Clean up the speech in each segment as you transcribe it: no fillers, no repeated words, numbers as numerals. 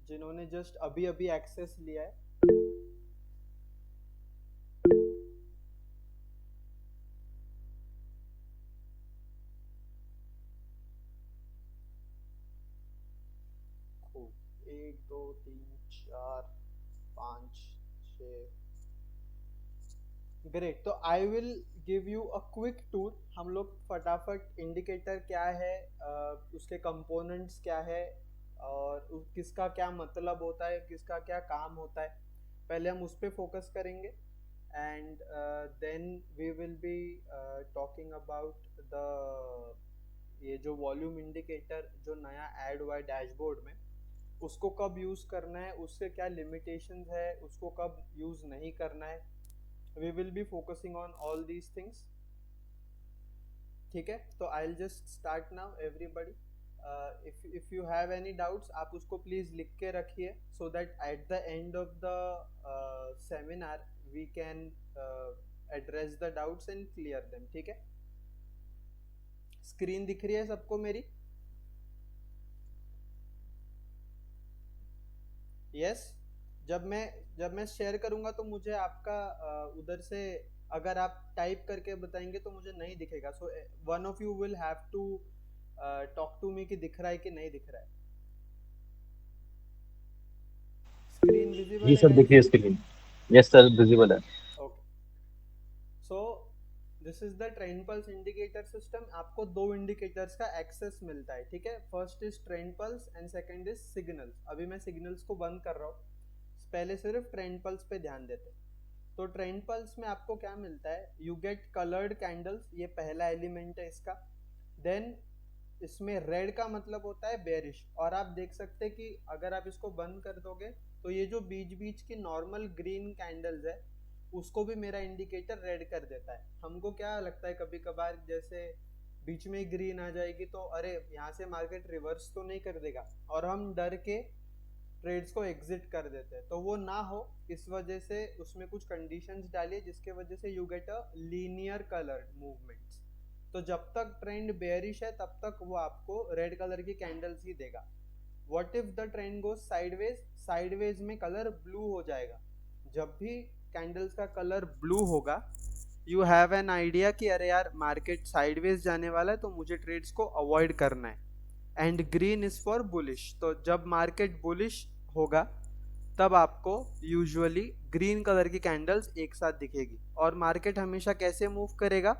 जिन्होंने जस्ट अभी अभी एक्सेस लिया है। खूब, 1 2 3 4 5 6। ग्रेट, तो I will give you a quick tour. हम लोग फटाफट इंडिकेटर क्या है, उसके कंपोनेंट्स क्या है, और किसका क्या मतलब होता है, किसका क्या काम होता है, पहले हम उस पर फोकस करेंगे। And then we will be talking about the ये जो वॉल्यूम इंडिकेटर जो नया ऐड हुआ है डैशबोर्ड में, उसको कब यूज़ करना है, उसके क्या लिमिटेशंस है, उसको कब यूज़ नहीं करना है। we will be focusing on all these things। ठीक है, तो I'll just start now everybody। if you have any doubts आप उसको please लिख के रखिए, so that at the end of the seminar we can address the doubts and clear them। ठीक है, स्क्रीन दिख रही है सबको मेरी? यस। जब मैं शेयर करूंगा तो मुझे आपका उधर से अगर आप टाइप करके बताएंगे तो मुझे नहीं दिखेगा, so one of you will have to talk to me कि दिख रहा है कि नहीं दिख रहा है। स्क्रीन जी विजिबल है सर, गाइस? देखिए स्क्रीन। यस सर, विजिबल है। Okay, so this is the trend pulse indicator system. आपको दो इंडिकेटर्स का एक्सेस मिलता है, ठीक है। First is trend pulse and second is signals. अभी मैं सिग्नल्स को बंद कर रहा हूँ, पहले सिर्फ ट्रेंड पल्स पे ध्यान देते हैं। तो ट्रेंड पल्स में आपको क्या मिलता है, यू गेट कलर्ड कैंडल्स, ये पहला एलिमेंट है इसका। देन इसमें रेड का मतलब होता है बेरिश, और आप देख सकते हैं कि अगर आप इसको बंद कर दोगे तो ये जो बीच बीच की नॉर्मल ग्रीन कैंडल्स है उसको भी मेरा इंडिकेटर रेड कर देता है। हमको क्या लगता है कभी कभार, जैसे बीच में ग्रीन आ जाएगी तो अरे यहाँ से मार्केट रिवर्स तो नहीं कर देगा, और हम डर के ट्रेड्स को एग्जिट कर देते हैं। तो वो ना हो इस वजह से उसमें कुछ कंडीशंस डालिए जिसके वजह से you get a linear coloured movements. तो जब तक ट्रेंड बेयरिश है तब तक वो आपको रेड कलर की कैंडल्स ही देगा। What if the trend goes sideways, sideways में कलर ब्लू हो जाएगा। जब भी कैंडल्स का कलर ब्लू होगा यू हैव एन आइडिया कि अरे यार मार्केट साइडवेज जाने वाला है तो मुझे ट्रेड्स को अवॉइड करना है। And green is for bullish, तो जब मार्केट बुलिश होगा तब आपको यूजुअली ग्रीन कलर की कैंडल्स एक साथ दिखेगी। और मार्केट हमेशा कैसे मूव करेगा,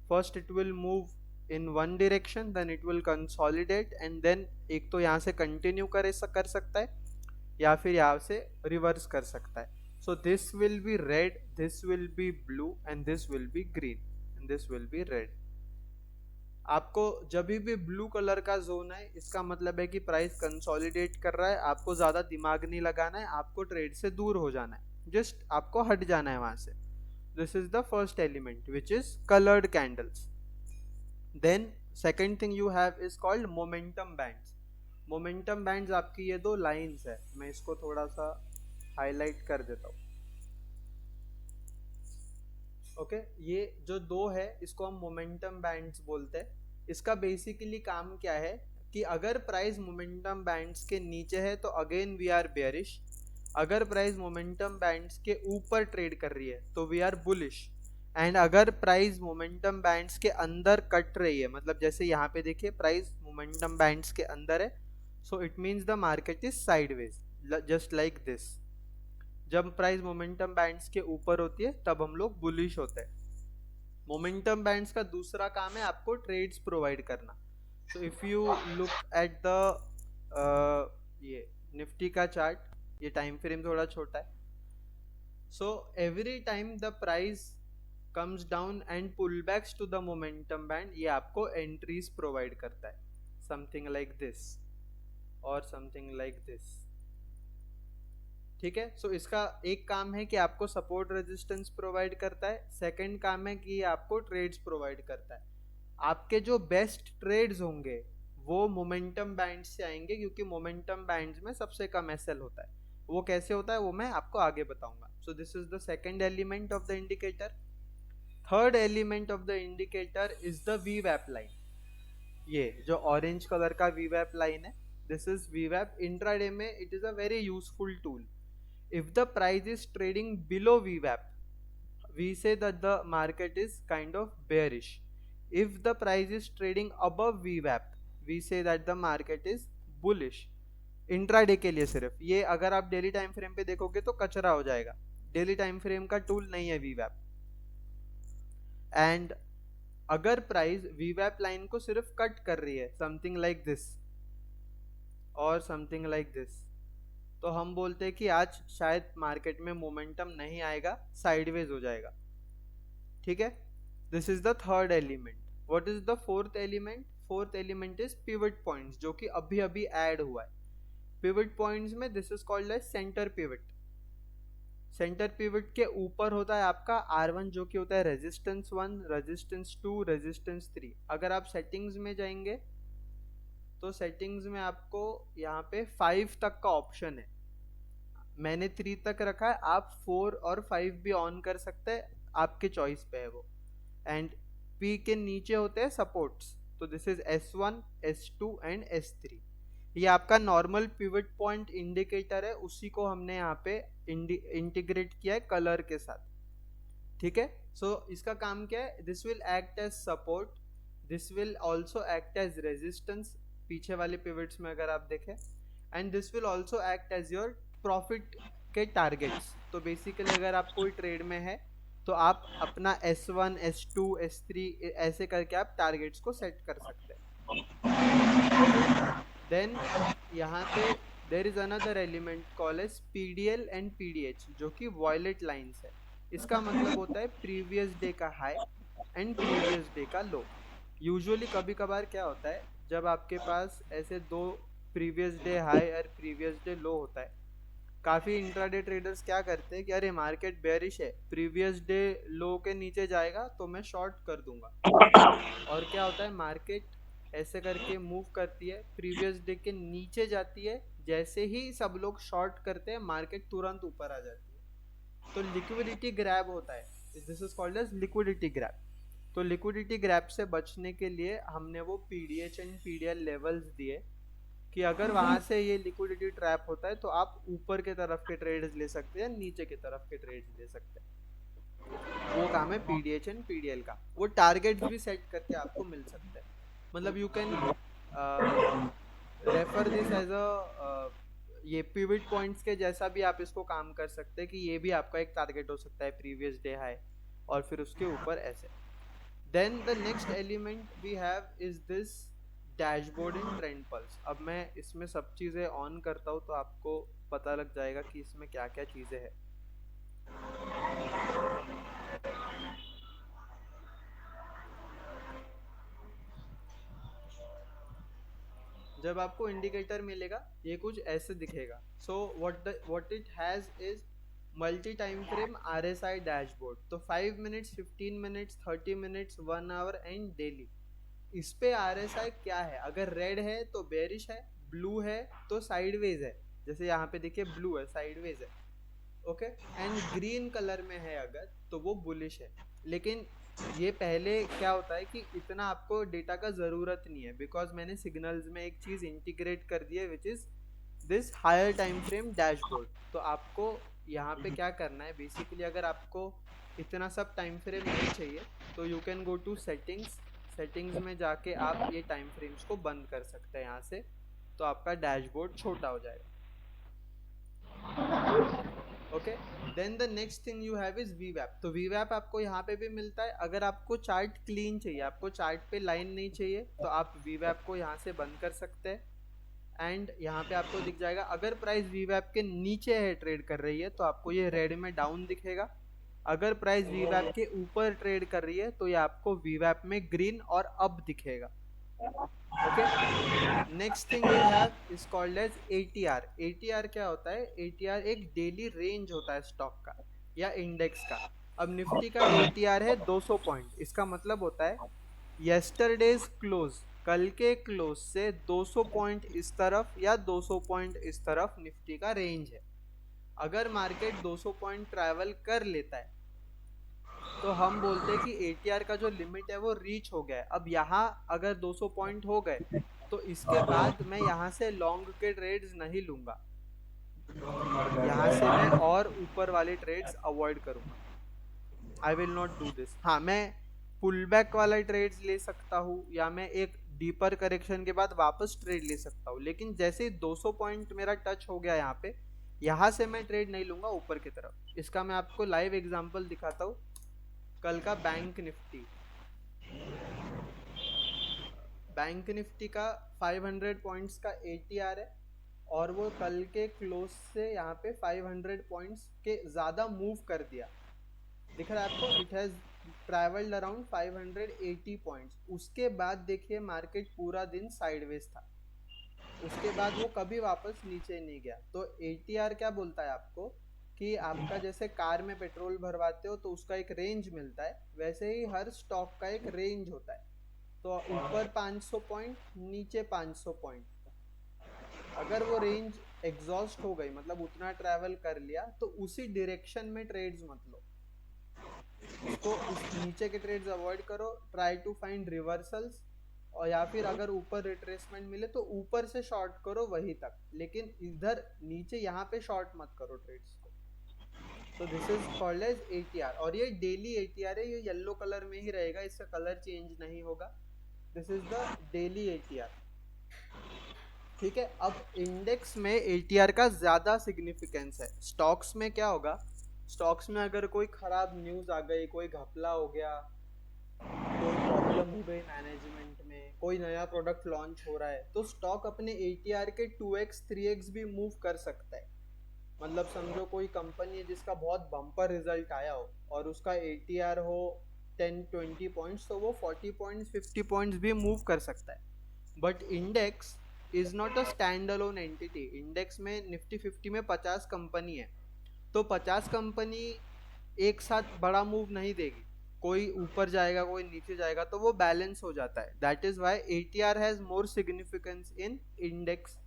first it will move in one direction, then it will consolidate, and then एक तो यहाँ से कंटिन्यू कर सकता है या फिर यहाँ से रिवर्स कर सकता है। So this will be red, this will be blue, and this will be green, and this will be red. आपको जब भी ब्लू कलर का जोन है इसका मतलब है कि प्राइस कंसोलिडेट कर रहा है। आपको ज्यादा दिमाग नहीं लगाना है, आपको ट्रेड से दूर हो जाना है, जस्ट आपको हट जाना है वहां से। This is the first element which is coloured candles. Then second thing you have is called momentum bands. Momentum bands आपकी ये दो लाइंस है, मैं इसको थोड़ा सा हाईलाइट कर देता हूँ। ओके, ये जो दो है इसको हम मोमेंटम बैंड्स बोलते हैं। इसका बेसिकली काम क्या है कि अगर प्राइस मोमेंटम बैंड्स के नीचे है तो अगेन वी आर बेयरिश, अगर प्राइस मोमेंटम बैंड्स के ऊपर ट्रेड कर रही है तो वी आर बुलिश, एंड अगर प्राइस मोमेंटम बैंड्स के अंदर कट रही है, मतलब जैसे यहाँ पे देखिए प्राइस मोमेंटम बैंड्स के अंदर है, so it means the market is sideways, just like this. जब प्राइस मोमेंटम बैंड्स के ऊपर होती है तब हम लोग बुलिश होते हैं। मोमेंटम बैंड्स का दूसरा काम है आपको ट्रेड्स प्रोवाइड करना। तो if you look at the ये निफ्टी का चार्ट, ये टाइम फ्रेम थोड़ा छोटा है। So every time the price comes down and pull backs to the momentum band, ये आपको एंट्रीज प्रोवाइड करता है, समथिंग लाइक दिस और समथिंग लाइक दिस। ठीक है, सो इसका एक काम है कि आपको सपोर्ट रेजिस्टेंस प्रोवाइड करता है, सेकंड काम है कि आपको ट्रेड्स प्रोवाइड करता है। आपके जो बेस्ट ट्रेड्स होंगे वो मोमेंटम बैंड से आएंगे, क्योंकि मोमेंटम बैंड्स में सबसे कम एसएल होता है। वो कैसे होता है वो मैं आपको आगे बताऊंगा। So this is the second element of the indicator. Third element of the indicator is the वी वैप लाइन। ये जो ऑरेंज कलर का वी वैप लाइन है दिस इज VWAP. इंट्राडे में it is a very useful tool. If the price is trading below VWAP, we say that the market is kind of bearish. If the price is trading above VWAP, we say that the market is bullish. Intraday के लिए सिर्फ ये, अगर आप daily time frame पे देखोगे तो कचरा हो जाएगा. डेली टाइम फ्रेम का टूल नहीं है VWAP. एंड अगर प्राइस VWAP लाइन को सिर्फ कट कर रही है, समथिंग लाइक दिस और समथिंग लाइक दिस, तो हम बोलते हैं कि आज शायद मार्केट में मोमेंटम नहीं आएगा, साइडवेज हो जाएगा. ठीक है. This is the third element. What is the fourth element? Fourth element is pivot points, जो कि अभी अभी ऐड हुआ है. पिवट पॉइंट्स में this is called as centre pivot. Centre pivot के ऊपर होता है आपका R1, जो कि होता है रेजिस्टेंस 1, रेजिस्टेंस 2, रेजिस्टेंस 3. अगर आप सेटिंग्स में जाएंगे तो सेटिंग्स में आपको यहाँ पे 5 तक का ऑप्शन है. मैंने 3 तक रखा है, आप 4 और 5 भी ऑन कर सकते हैं, आपके चॉइस पे है वो. एंड P के नीचे होते हैं सपोर्ट्स, तो this is S1, S2 and S3. ये आपका नॉर्मल पिवट पॉइंट इंडिकेटर है, उसी को हमने यहाँ पे इंटीग्रेट किया है कलर के साथ. ठीक है. सो इसका काम क्या है? This will act as support, this will also act as resistance पीछे वाले पिवट्स में अगर आप देखें, and this will also act as your profit के टारगेट्स. तो बेसिकली अगर आप कोई ट्रेड में है तो आप अपना S1, S2, S3 ऐसे करके आप टारगेट्स को सेट कर सकते हैं. देन यहाँ पे there is another element called as PDL and PDH, जो कि वॉयलेट लाइन्स है. इसका मतलब होता है प्रीवियस डे का हाई एंड प्रीवियस डे का लो. यूजुअली कभी कभार क्या होता है, जब आपके पास ऐसे दो प्रीवियस डे हाई और प्रीवियस डे लो होता है, काफ़ी इंट्राडे ट्रेडर्स क्या करते हैं कि अरे मार्केट बेयरिश है, प्रीवियस डे लो के नीचे जाएगा तो मैं शॉर्ट कर दूंगा. और क्या होता है, मार्केट ऐसे करके मूव करती है, प्रीवियस डे के नीचे जाती है, जैसे ही सब लोग शॉर्ट करते हैं मार्केट तुरंत ऊपर आ जाती है. तो लिक्विडिटी ग्रैब होता है, this is called as liquidity grab. तो लिक्विडिटी ग्रैब से बचने के लिए हमने वो PDH एंड PDL लेवल्स दिए कि अगर वहां से ये लिक्विडिटी ट्रैप होता है तो आप ऊपर के तरफ के ट्रेड्स ले सकते हैं, नीचे की तरफ के ट्रेड्स ले सकते हैं. वो काम है PDH एंड PDL का. वो टारगेट्स भी सेट करके आपको मिल सकते हैं. मतलब you can refer this as a ये पिवट पॉइंट्स के जैसा भी आप इसको काम कर सकते हैं कि ये भी आपका एक टारगेट हो सकता है, प्रीवियस डे हाई और फिर उसके ऊपर ऐसे. Then the next element we have is this dashboard in trend pulse. अब मैं इसमें सब चीज़ें ऑन करता हूँ तो आपको पता लग जाएगा कि इसमें क्या क्या चीज़ें हैं. जब आपको इंडिकेटर मिलेगा ये कुछ ऐसे दिखेगा. सो what it has is multi time frame RSI dashboard. तो 5 minutes, 15 minutes, 30 minutes, 1 our and daily. इस पे RSI क्या है, अगर रेड है तो बेरिश है, ब्लू है तो साइडवेज है, जैसे यहाँ पे देखिए ब्लू है, साइडवेज है. ओके. एंड ग्रीन कलर में है अगर तो वो बुलिश है. लेकिन ये पहले क्या होता है कि इतना आपको डेटा का ज़रूरत नहीं है, बिकॉज मैंने सिग्नल्स में एक चीज़ इंटीग्रेट कर दी है which is this higher time frame dashboard. तो आपको यहाँ पे क्या करना है, बेसिकली अगर आपको इतना सब टाइम फ्रेम नहीं चाहिए तो you can go to settings. Settings में जाके आप ये टाइम फ्रेम्स को बंद कर सकते हैं यहाँ से, तो आपका डैशबोर्ड छोटा हो जाएगा. Okay. Then the next thing you have is VWAP. तो VWAP आपको यहाँ पे भी मिलता है. अगर आपको चार्ट क्लीन चाहिए, आपको चार्ट पे लाइन नहीं चाहिए, तो आप VWAP को यहाँ से बंद कर सकते हैं. एंड यहाँ पे आपको दिख जाएगा अगर प्राइस VWAP के नीचे है, ट्रेड कर रही है, तो आपको ये रेड में डाउन दिखेगा. अगर प्राइस VWAP के ऊपर ट्रेड कर रही है तो ये आपको VWAP में ग्रीन और अप दिखेगा. Okay. Next thing we have is called as ATR. ATR क्या होता है? ATR एक डेली रेंज होता है स्टॉक का या इंडेक्स का. अब निफ्टी का ATR है 200 पॉइंट. इसका मतलब होता है यस्टरडेज क्लोज, कल के क्लोज से 200 पॉइंट इस तरफ या 200 पॉइंट इस तरफ निफ्टी का रेंज है. अगर मार्केट 200 पॉइंट ट्रैवल कर लेता है तो हम बोलते हैं कि ATR का जो लिमिट है वो रीच हो गया है. अब यहाँ अगर 200 पॉइंट हो गए तो इसके बाद मैं यहाँ से लॉन्ग के ट्रेड्स नहीं लूंगा, यहाँ से मैं और ऊपर वाले ट्रेड्स अवॉइड करूंगा। I will not do this. हाँ, मैं पुल बैक वाला ट्रेड्स ले सकता हूँ, या मैं एक डीपर करेक्शन के बाद वापस ट्रेड ले सकता हूँ, लेकिन जैसे ही 200 पॉइंट मेरा टच हो गया यहाँ पे, यहाँ से मैं ट्रेड नहीं लूंगा ऊपर की तरफ। इसका मैं आपको लाइव एग्जांपल दिखाता हूँ। कल का बैंक निफ्टी का 500 पॉइंट्स का एटीआर है, और वो कल के क्लोज से यहाँ पे 500 पॉइंट्स के ज़्यादा मूव कर दिया। दिख रहा है आपको? It has travelled around 580 points. उसके बाद देखिए मार्केट पूरा दिन साइडवेज था, उसके बाद वो कभी वापस नीचे नहीं गया। तो एटीआर क्या बोलता है आपको कि आपका जैसे कार में पेट्रोल भरवाते हो तो उसका एक रेंज मिलता है, वैसे ही हर स्टॉक का एक रेंज होता है। तो ऊपर 500 पॉइंट, नीचे 500 पॉइंट, अगर वो रेंज एग्जॉस्ट हो गई, मतलब उतना ट्रैवल कर लिया, तो उसी डायरेक्शन में ट्रेड्स मत लो, उसको उस नीचे के ट्रेड्स अवॉइड करो। ट्राई टू फाइंड रिवर्सल्स, और या फिर अगर ऊपर रिट्रेसमेंट मिले तो ऊपर से शॉर्ट करो वहीं तक, लेकिन इधर नीचे यहाँ पे शॉर्ट मत करो ट्रेड्स को। तो this is called as ATR, और ये डेली एटीआर है, ये येलो कलर में ही रहेगा, इसका कलर चेंज नहीं होगा। This is the daily ATR. ठीक है, अब इंडेक्स में एटीआर का ज्यादा सिग्निफिकेंस है। स्टॉक्स में क्या होगा, स्टॉक्स में अगर कोई खराब न्यूज आ गई, कोई घपला हो गया, कोई प्रॉब्लम हो गई मैनेजमेंट में, कोई नया प्रोडक्ट लॉन्च हो रहा है, तो स्टॉक अपने एटीआर के 2x 3x भी मूव कर सकता है। मतलब समझो कोई कंपनी है जिसका बहुत बम्पर रिजल्ट आया हो और उसका एटीआर हो 10-20 पॉइंट्स, तो वो 40 पॉइंट्स 50 पॉइंट्स भी मूव कर सकता है। But index is not a stand alone entity. Index में निफ्टी 50 में 50 कंपनी है, तो 50 कंपनी एक साथ बड़ा मूव नहीं देगी, कोई ऊपर जाएगा कोई नीचे जाएगा, तो वो बैलेंस हो जाता है। That is why ATR has more significance in index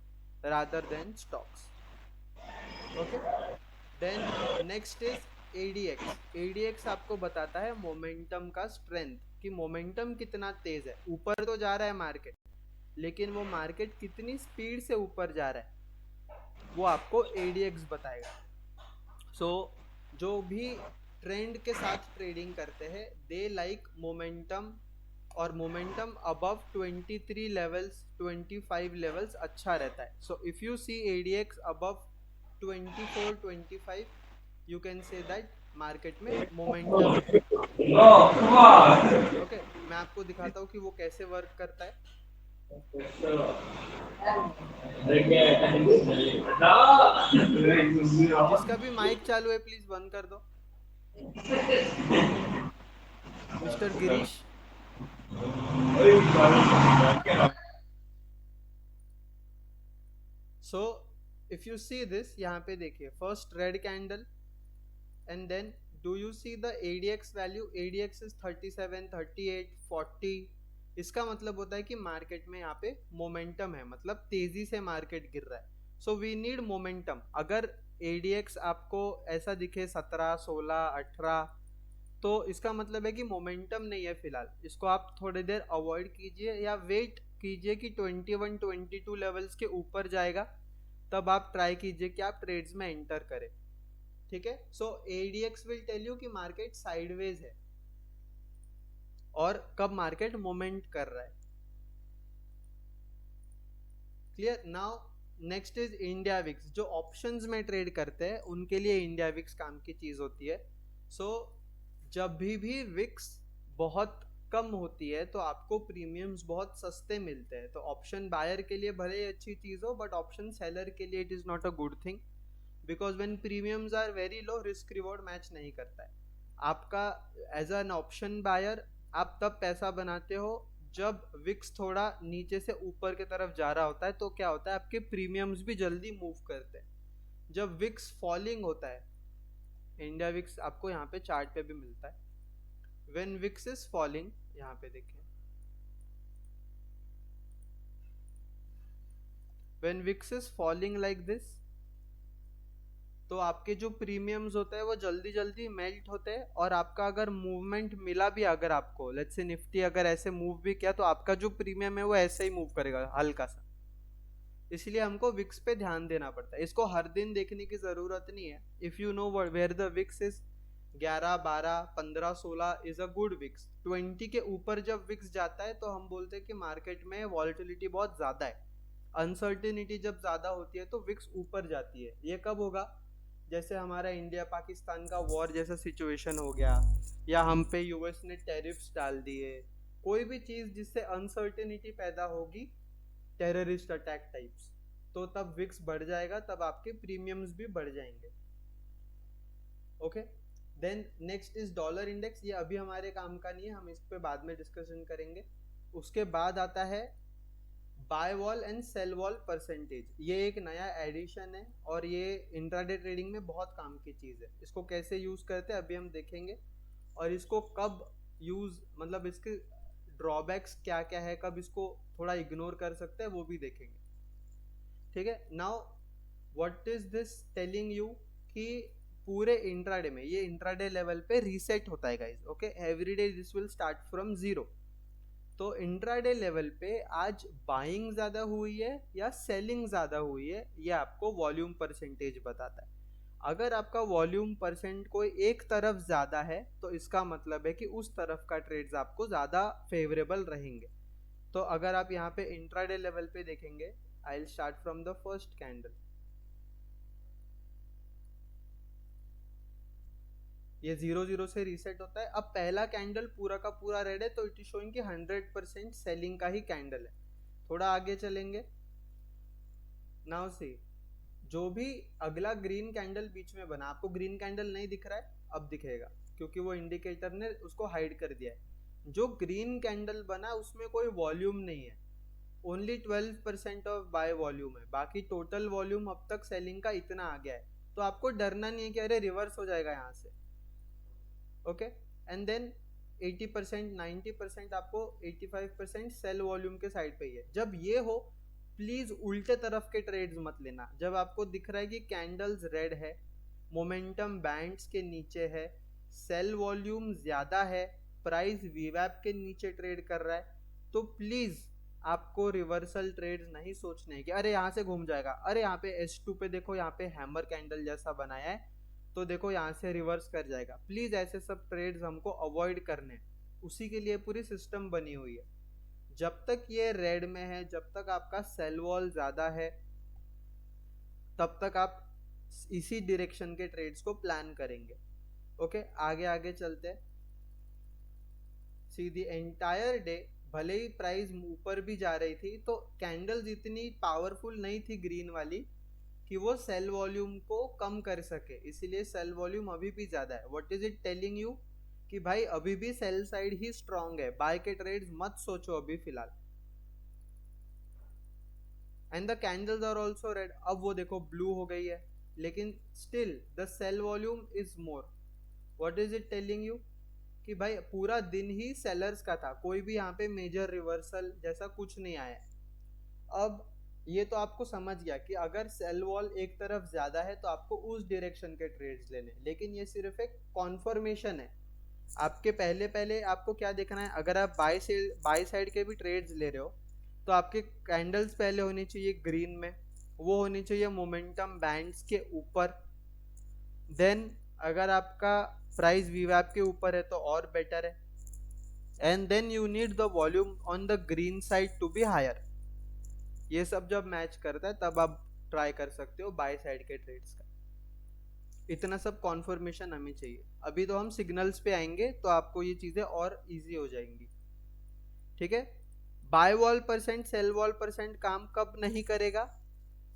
rather than stocks. Okay, then next is ADX. ADX आपको बताता है मोमेंटम का स्ट्रेंथ, कि मोमेंटम कितना तेज है। ऊपर तो जा रहा है मार्केट, लेकिन वो मार्केट कितनी स्पीड से ऊपर जा रहा है वो आपको एडीएक्स बताएगा। सो जो भी ट्रेंड के साथ ट्रेडिंग करते हैं, दे लाइक मोमेंटम, और मोमेंटम अबव 23 लेवल्स 25 लेवल्स अच्छा रहता है। So if you see ADX above 24-25, you can say that market में मोमेंटम है। ओके, मैं आपको दिखाता हूँ कि वो कैसे वर्क करता है। जिसका भी माइक चालू है प्लीज बंद कर दो, mister Girish. So if you see this, यहाँ पे देखिए first red candle, and then do you see the ADX value? ADX is 37, 38, 40। इसका मतलब होता है कि मार्केट में यहाँ पे मोमेंटम है, मतलब तेजी से मार्केट गिर रहा है। So we need momentum. अगर एडीएक्स आपको ऐसा दिखे 17, 16, 18, तो इसका मतलब है कि मोमेंटम नहीं है फिलहाल। इसको आप थोड़ी देर अवॉइड कीजिए या वेट कीजिए कि 21, 22 लेवल्स के ऊपर जाएगा, तब आप ट्राई कीजिए कि आप ट्रेड्स में एंटर करें। ठीक है, सो एडीएक्स विल टेल यू कि मार्केट साइडवेज है और कब मार्केट मोमेंट कर रहा है। Clear? Now next is India VIX. जो ऑप्शंस में ट्रेड करते हैं उनके लिए इंडिया विक्स काम की चीज होती है। सो जब भी विक्स बहुत कम होती है तो आपको प्रीमियम्स बहुत सस्ते मिलते हैं। तो ऑप्शन बायर के लिए भले ही अच्छी चीज हो, बट ऑप्शन सेलर के लिए it is not a good thing, because when premiums are very low, risk reward match नहीं करता है आपका। एज एन ऑप्शन बायर आप तब पैसा बनाते हो जब विक्स थोड़ा नीचे से ऊपर की तरफ जा रहा होता है। तो क्या होता है, आपके प्रीमियम्स भी जल्दी मूव करते हैं। जब विक्स फॉलिंग होता है, इंडिया विक्स आपको यहाँ पे चार्ट पे भी मिलता है, व्हेन विक्स इज फॉलिंग, यहाँ पे देखें, when VIX is falling like this, तो आपके जो प्रीमियम्स होते हैं वो जल्दी जल्दी मेल्ट होते हैं, और आपका अगर मूवमेंट मिला भी, अगर आपको लेट्स से निफ्टी अगर ऐसे मूव भी किया, तो आपका जो प्रीमियम है वो ऐसे ही मूव करेगा हल्का सा। इसलिए हमको विक्स पे ध्यान देना पड़ता है, इसको हर दिन देखने की जरूरत नहीं है। If you know where the VIX is 11, 12, 15, 16 is a good VIX. 20 के ऊपर जब विक्स जाता है तो हम बोलते हैं कि मार्केट में वॉलेटिलिटी बहुत ज्यादा है, अनसर्टिनिटी जब ज्यादा होती है तो विक्स ऊपर जाती है। ये कब होगा? जैसे हमारा इंडिया पाकिस्तान का वॉर जैसा सिचुएशन हो गया, या हम पे यूएस ने टैरिफ्स डाल दिए, कोई भी चीज जिससे अनसर्टेनिटी पैदा होगी, टेररिस्ट अटैक टाइप्स, तो तब विक्स बढ़ जाएगा, तब आपके प्रीमियम्स भी बढ़ जाएंगे। Okay, then next is dollar index. ये अभी हमारे काम का नहीं है, हम इस पे बाद में डिस्कशन करेंगे। उसके बाद आता है buy wall and sell wall percentage. ये एक नया एडिशन है और ये इंट्राडे ट्रेडिंग में बहुत काम की चीज़ है। इसको कैसे यूज़ करते हैं अभी हम देखेंगे, और इसको कब यूज़, मतलब इसके ड्रॉबैक्स क्या क्या है, कब इसको थोड़ा इग्नोर कर सकते हैं वो भी देखेंगे। ठीक है, now what is this telling you कि पूरे इंट्राडे में, ये इंट्राडे लेवल पे रीसेट होता है guys. Okay, everyday this will start from zero. तो इंट्राडे लेवल पे आज बाइंग ज्यादा हुई है या सेलिंग ज्यादा हुई है, ये आपको वॉल्यूम परसेंटेज बताता है। अगर आपका वॉल्यूम परसेंट कोई एक तरफ ज्यादा है तो इसका मतलब है कि उस तरफ का ट्रेड्स आपको ज्यादा फेवरेबल रहेंगे। तो अगर आप यहाँ पे इंट्राडे लेवल पे देखेंगे, I will start from the first candle. ये 0 0 से रीसेट होता है। अब पहला कैंडल पूरा का पूरा रेड है, तो इट इज शोइंग कि 100% सेलिंग का ही कैंडल है। थोड़ा आगे चलेंगे, नाउ सी, जो भी अगला ग्रीन कैंडल बीच में बना, आपको ग्रीन कैंडल नहीं दिख रहा है, अब दिखेगा क्योंकि वो इंडिकेटर ने उसको हाइड कर दिया है। जो ग्रीन कैंडल बना उसमें कोई वॉल्यूम नहीं है, ओनली 12% ऑफ बाय वॉल्यूम है, बाकी टोटल वॉल्यूम अब तक सेलिंग का इतना आ गया है। तो आपको डरना नहीं है कि अरे रिवर्स हो जाएगा यहाँ से। ओके, एंड देन 80%, 90% आपको 85% सेल वॉल्यूम के साइड पे ही है। जब ये हो, प्लीज उल्टे तरफ के ट्रेड्स मत लेना। जब आपको दिख रहा है कि कैंडल्स रेड है, मोमेंटम बैंड्स के नीचे है, सेल वॉल्यूम ज्यादा है, प्राइस वीवैप के नीचे ट्रेड कर रहा है, तो प्लीज आपको रिवर्सल ट्रेड्स नहीं सोचने हैं कि अरे यहाँ से घूम जाएगा, अरे यहाँ पे S2 पे देखो, यहाँ पे हैमर कैंडल जैसा बनाया है तो देखो यहाँ से रिवर्स कर जाएगा। प्लीज ऐसे सब ट्रेड्स हमको अवॉइड करने हैं, उसी के लिए पूरी सिस्टम बनी हुई है। जब तक ये रेड में है, जब तक आपका सेल वॉल ज्यादा है, तब तक आप इसी डायरेक्शन के ट्रेड्स को प्लान करेंगे। ओके, आगे आगे चलते हैं। सी द एंटायर डे, भले ही प्राइस ऊपर भी जा रही थी, तो कैंडल्स इतनी पावरफुल नहीं थी ग्रीन वाली कि वो सेल वॉल्यूम को कम कर सके, इसीलिए सेल वॉल्यूम अभी भी ज्यादा है। What is it telling you कि भाई अभी भी सेल साइड ही स्ट्रांग है, बाय के ट्रेड्स मत सोचो अभी फिलहाल। And the candles are also red. अब वो देखो ब्लू हो गई है, लेकिन still the sell volume is more. What is it telling you कि भाई पूरा दिन ही सेलर्स का था, कोई भी यहाँ पे मेजर रिवर्सल जैसा कुछ नहीं आया। अब ये तो आपको समझ गया कि अगर सेल वॉल एक तरफ ज्यादा है तो आपको उस डायरेक्शन के ट्रेड्स लेने, लेकिन ये सिर्फ एक कॉन्फर्मेशन है। आपके पहले पहले आपको क्या देखना है, अगर आप बाय साइड के भी ट्रेड्स ले रहे हो तो आपके कैंडल्स पहले होनी चाहिए ग्रीन में, वो होनी चाहिए मोमेंटम बैंड्स के ऊपर। देन अगर आपका प्राइस वीवैप के ऊपर है तो और बेटर है, and then you need the volume on the green side to be higher. ये सब जब मैच करता है तब आप ट्राई कर सकते हो बाय साइड के ट्रेड्स का। इतना सब कॉन्फर्मेशन हमें चाहिए। अभी तो हम सिग्नल्स पे आएंगे तो आपको ये चीजें और इजी हो जाएंगी। ठीक है, buy wall percent sell wall percent काम कब नहीं करेगा,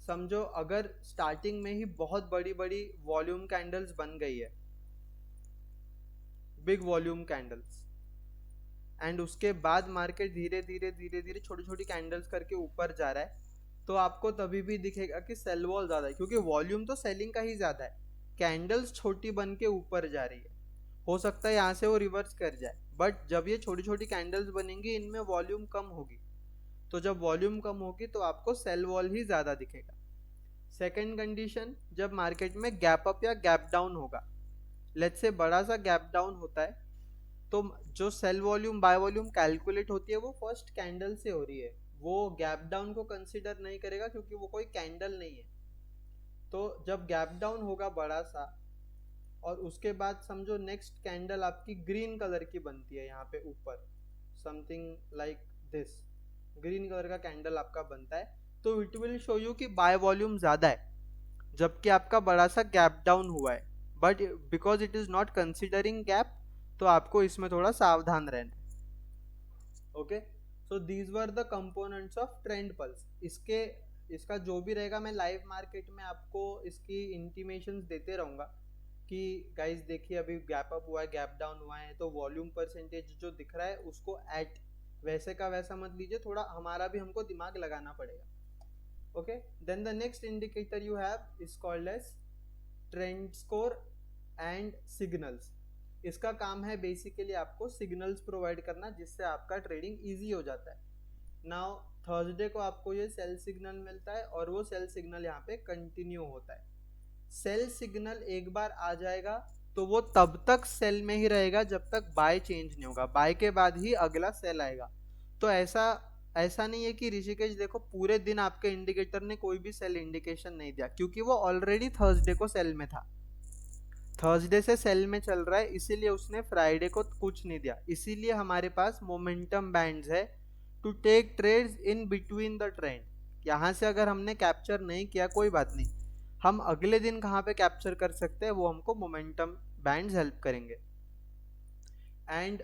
समझो अगर स्टार्टिंग में ही बहुत बड़ी बड़ी वॉल्यूम कैंडल्स बन गई है, बिग वॉल्यूम कैंडल्स, एंड उसके बाद मार्केट धीरे धीरे छोटी छोटी कैंडल्स करके ऊपर जा रहा है, तो आपको तभी भी दिखेगा कि सेल वॉल ज्यादा है, क्योंकि वॉल्यूम तो सेलिंग का ही ज्यादा है, कैंडल्स छोटी बन के ऊपर जा रही है। हो सकता है यहाँ से वो रिवर्स कर जाए, बट जब ये छोटी छोटी कैंडल्स बनेंगी इनमें वॉल्यूम कम होगी, तो जब वॉल्यूम कम होगी तो आपको सेल वॉल ही ज्यादा दिखेगा। सेकेंड कंडीशन, जब मार्केट में गैप अप या गैप डाउन होगा, लेट्स से बड़ा सा गैप डाउन होता है, तो जो sell volume buy volume calculate होती है वो फर्स्ट कैंडल से हो रही है, वो गैप डाउन को कंसिडर नहीं करेगा क्योंकि वो कोई कैंडल नहीं है। तो जब गैप डाउन होगा बड़ा सा, और उसके बाद समझो नेक्स्ट कैंडल आपकी ग्रीन कलर की बनती है यहाँ पे ऊपर, something like this, green colour का कैंडल आपका बनता है, तो इट विल शो यू कि बाय वॉल्यूम ज्यादा है, जबकि आपका बड़ा सा गैप डाउन हुआ है, but because it is not considering gap, तो आपको इसमें थोड़ा सावधान रहना है। Okay, so these were the components of trend pulse. इसका जो भी रहेगा मैं लाइव मार्केट में आपको इसकी इंटीमेशंस देते रहूंगा कि गाइस देखिए अभी गैप अप हुआ है, गैप डाउन हुआ है, तो वॉल्यूम परसेंटेज जो दिख रहा है उसको एट वैसे का वैसा मत लीजिए, थोड़ा हमारा भी हमको दिमाग लगाना पड़ेगा। Okay, then the next indicator you have is called as trend score and signals. इसका काम है बेसिकली आपको सिग्नल्स प्रोवाइड करना जिससे आपका ट्रेडिंग इजी हो जाता है। नाउ थर्सडे को आपको ये सेल सिग्नल मिलता है और वो सेल सिग्नल यहाँ पे कंटिन्यू होता है। सेल सिग्नल एक बार आ जाएगा तो वो तब तक सेल में ही रहेगा जब तक बाय चेंज नहीं होगा, बाय के बाद ही अगला सेल आएगा। तो ऐसा नहीं है कि ऋषिकेश देखो पूरे दिन आपके इंडिकेटर ने कोई भी सेल इंडिकेशन नहीं दिया, क्योंकि वो ऑलरेडी थर्सडे को सेल में था, थर्सडे से सेल में चल रहा है, इसीलिए उसने फ्राइडे को कुछ नहीं दिया। इसीलिए हमारे पास मोमेंटम बैंड्स है to take trades in between the trend. यहाँ से अगर हमने कैप्चर नहीं किया कोई बात नहीं, हम अगले दिन कहाँ पे कैप्चर कर सकते हैं वो हमको मोमेंटम बैंड्स हेल्प करेंगे। And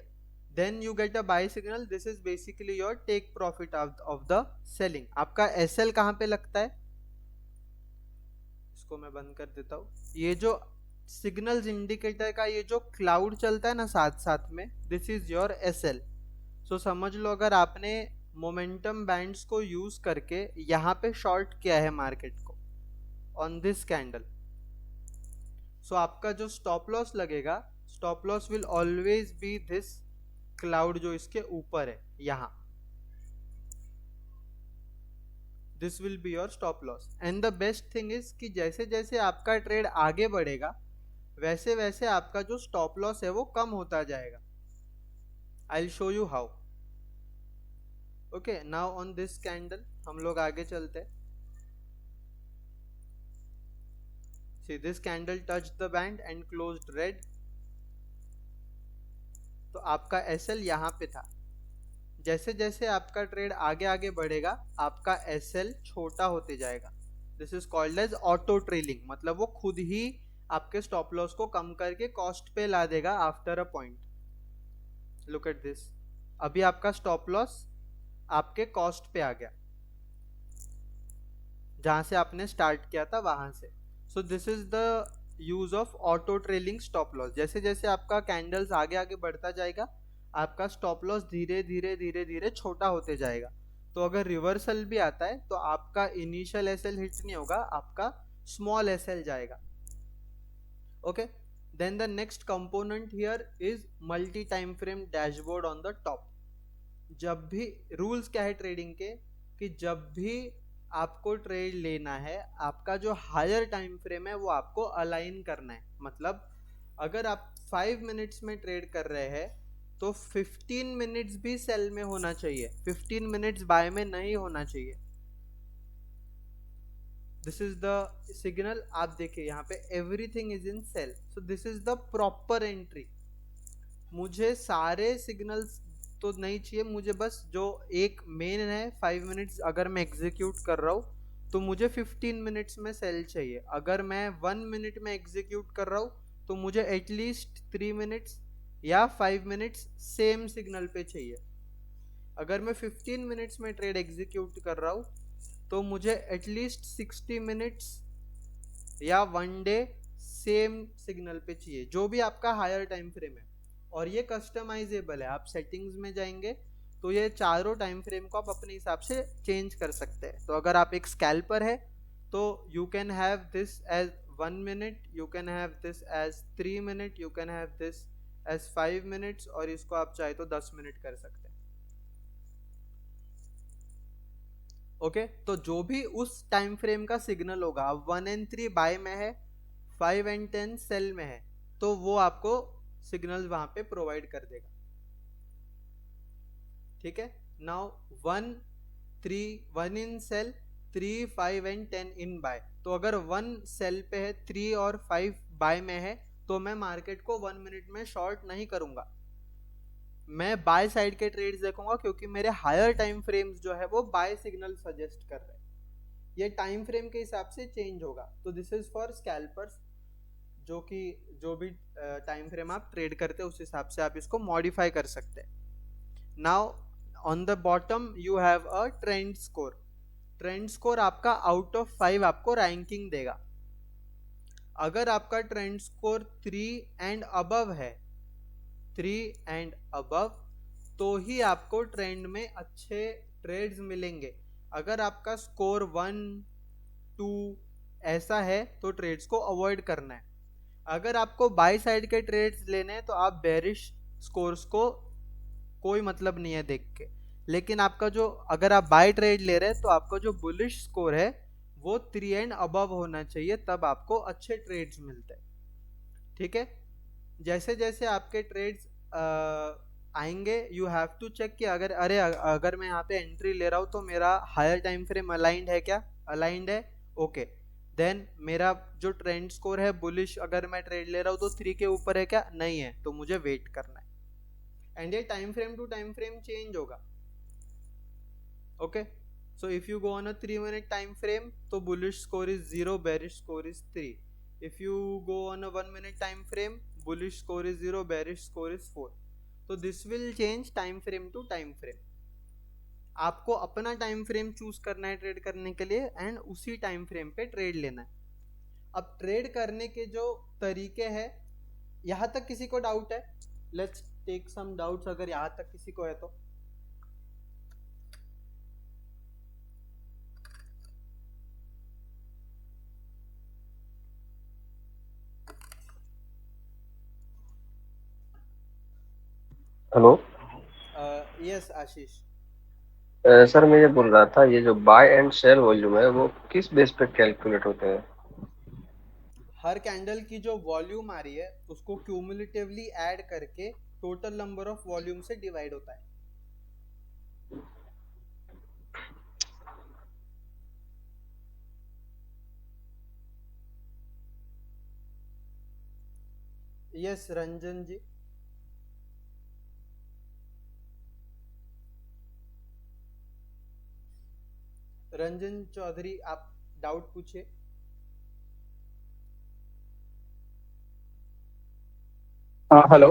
then you get a buy signal, this is basically your take profit of the selling. आपका एसएल कहाँ पे लगता है, इसको मैं बंद कर देता हूँ। ये जो सिग्नल्स इंडिकेटर का ये जो क्लाउड चलता है ना साथ साथ में, दिस इज योर एसएल। सो समझ लो अगर आपने मोमेंटम बैंड्स को यूज करके यहाँ पे शॉर्ट किया है मार्केट को ऑन दिस कैंडल, सो आपका जो स्टॉप लॉस लगेगा, stop loss will always be this cloud जो इसके ऊपर है यहाँ, this will be your stop loss. And the best thing is कि जैसे जैसे आपका ट्रेड आगे बढ़ेगा वैसे वैसे आपका जो स्टॉप लॉस है वो कम होता जाएगा। I will show you how. Okay, now on this candle हम लोग आगे चलते हैं। See this candle touch the band and closed red, तो आपका एसएल यहाँ पे था। जैसे जैसे आपका ट्रेड आगे आगे बढ़ेगा आपका एसएल छोटा होते जाएगा, this is called as auto trailing, मतलब वो खुद ही आपके स्टॉप लॉस को कम करके कॉस्ट पे ला देगा after a point. Look at this, अभी आपका स्टॉप लॉस आपके कॉस्ट पे आ गया जहां से आपने स्टार्ट किया था वहां से। सो this is the use of auto trailing stop loss. जैसे जैसे आपका कैंडल्स आगे आगे बढ़ता जाएगा आपका स्टॉप लॉस धीरे धीरे धीरे धीरे छोटा होते जाएगा। तो अगर रिवर्सल भी आता है तो आपका इनिशियल एसएल हिट नहीं होगा, आपका स्मॉल एसएल जाएगा। Okay, then the next component here is multi time frame dashboard on the top. जब भी रूल्स क्या है ट्रेडिंग के कि जब भी आपको ट्रेड लेना है आपका जो हायर टाइम फ्रेम है वो आपको अलाइन करना है। मतलब अगर आप 5 मिनट्स में ट्रेड कर रहे हैं तो 15 मिनट्स भी सेल में होना चाहिए, 15 मिनट्स बाय में नहीं होना चाहिए। दिस इज द सिग्नल, आप देखिए यहाँ पे everything is in sell, so this is the proper entry. मुझे सारे सिग्नल्स तो नहीं चाहिए, मुझे बस जो एक मेन है 5 मिनट्स अगर मैं एग्जीक्यूट कर रहा हूँ तो मुझे 15 मिनट्स में सेल चाहिए। अगर मैं 1 मिनट में एग्जीक्यूट कर रहा हूँ तो मुझे एटलीस्ट 3 मिनट्स या 5 मिनट्स सेम सिग्नल पे चाहिए। अगर मैं 15 मिनट्स में ट्रेड एग्जीक्यूट कर रहा हूँ तो मुझे एटलीस्ट 60 मिनट्स या 1 डे सेम सिग्नल पे चाहिए, जो भी आपका हायर टाइम फ्रेम है। और ये कस्टमाइजेबल है, आप सेटिंग्स में जाएंगे तो ये चारों टाइम फ्रेम को आप अपने हिसाब से चेंज कर सकते हैं। तो अगर आप एक स्कैल्पर है तो you can have this as 1 minute, you can have this as 3 minute, you can have this as 5 minutes, और इसको आप चाहे तो 10 मिनट कर सकते हैं। ओके, तो जो भी उस टाइम फ्रेम का सिग्नल होगा, अब 1 and 3 बाय में है, 5 and 10 सेल में है, तो वो आपको सिग्नल वहां पे प्रोवाइड कर देगा। ठीक है, now 1 in sell, 3 5 and 10 in buy. तो अगर 1 सेल पे है, 3 और 5 बाय में है, तो मैं मार्केट को 1 मिनट में शॉर्ट नहीं करूंगा, मैं बाय साइड के ट्रेड्स देखूंगा, क्योंकि मेरे हायर टाइम फ्रेम्स जो है वो बाय सिग्नल सजेस्ट कर रहे हैं। ये टाइम फ्रेम के हिसाब से चेंज होगा। तो दिस इज फॉर स्कैल्पर्स, जो कि जो भी टाइम फ्रेम आप ट्रेड करते हैं उस हिसाब से आप इसको मॉडिफाई कर सकते हैं। Now on the bottom you have a trend score. Trend score आपका आउट ऑफ 5 आपको रैंकिंग देगा। अगर आपका ट्रेंड स्कोर 3 and above है, 3 and above, तो ही आपको ट्रेंड में अच्छे ट्रेड्स मिलेंगे। अगर आपका स्कोर 1 2 ऐसा है तो ट्रेड्स को अवॉइड करना है। अगर आपको बाय साइड के ट्रेड्स लेने हैं तो आप बेरिश स्कोर्स को कोई मतलब नहीं है देख के, लेकिन आपका जो, अगर आप बाय ट्रेड ले रहे हैं तो आपका जो बुलिश स्कोर है वो 3 and above होना चाहिए, तब आपको अच्छे ट्रेड्स मिलते हैं। ठीक है, जैसे जैसे आपके ट्रेड्स आएंगे, यू हैव टू चेक कि अगर मैं यहाँ पे एंट्री ले रहा हूँ तो मेरा हायर टाइम फ्रेम अलाइंड है क्या? अलाइंड है, ओके। देन मेरा जो ट्रेंड स्कोर है बुलिश, अगर मैं ट्रेड ले रहा हूँ तो 3 के ऊपर है क्या? नहीं है, तो मुझे वेट करना है। एंड ये time frame to time frame change होगा। Okay, so if you go on a 3 minute time frame, तो bullish score is 0, bearish score is 3. If you go on a 1 minute time frame, bullish score is 0, bearish score is 4. तो this will change time frame to time frame। आपको अपना time frame choose करना है trade करने के लिए, and उसी time frame पे ट्रेड लेना है। अब ट्रेड करने के जो तरीके हैं, यहाँ तक किसी को डाउट है? लेट्स टेक सम डाउट्स, अगर यहाँ तक किसी को है तो। हेलो। यस आशीष। सर मैं ये बोल रहा था, ये जो बाय एंड सेल वॉल्यूम है वो किस बेस पे कैलकुलेट होते हैं? हर कैंडल की जो वॉल्यूम आ रही है उसको क्यूमुलेटिवली ऐड करके टोटल नंबर ऑफ वॉल्यूम से डिवाइड होता है। यस रंजन जी। रंजन चौधरी, आप डाउट पूछिए। हाँ हेलो।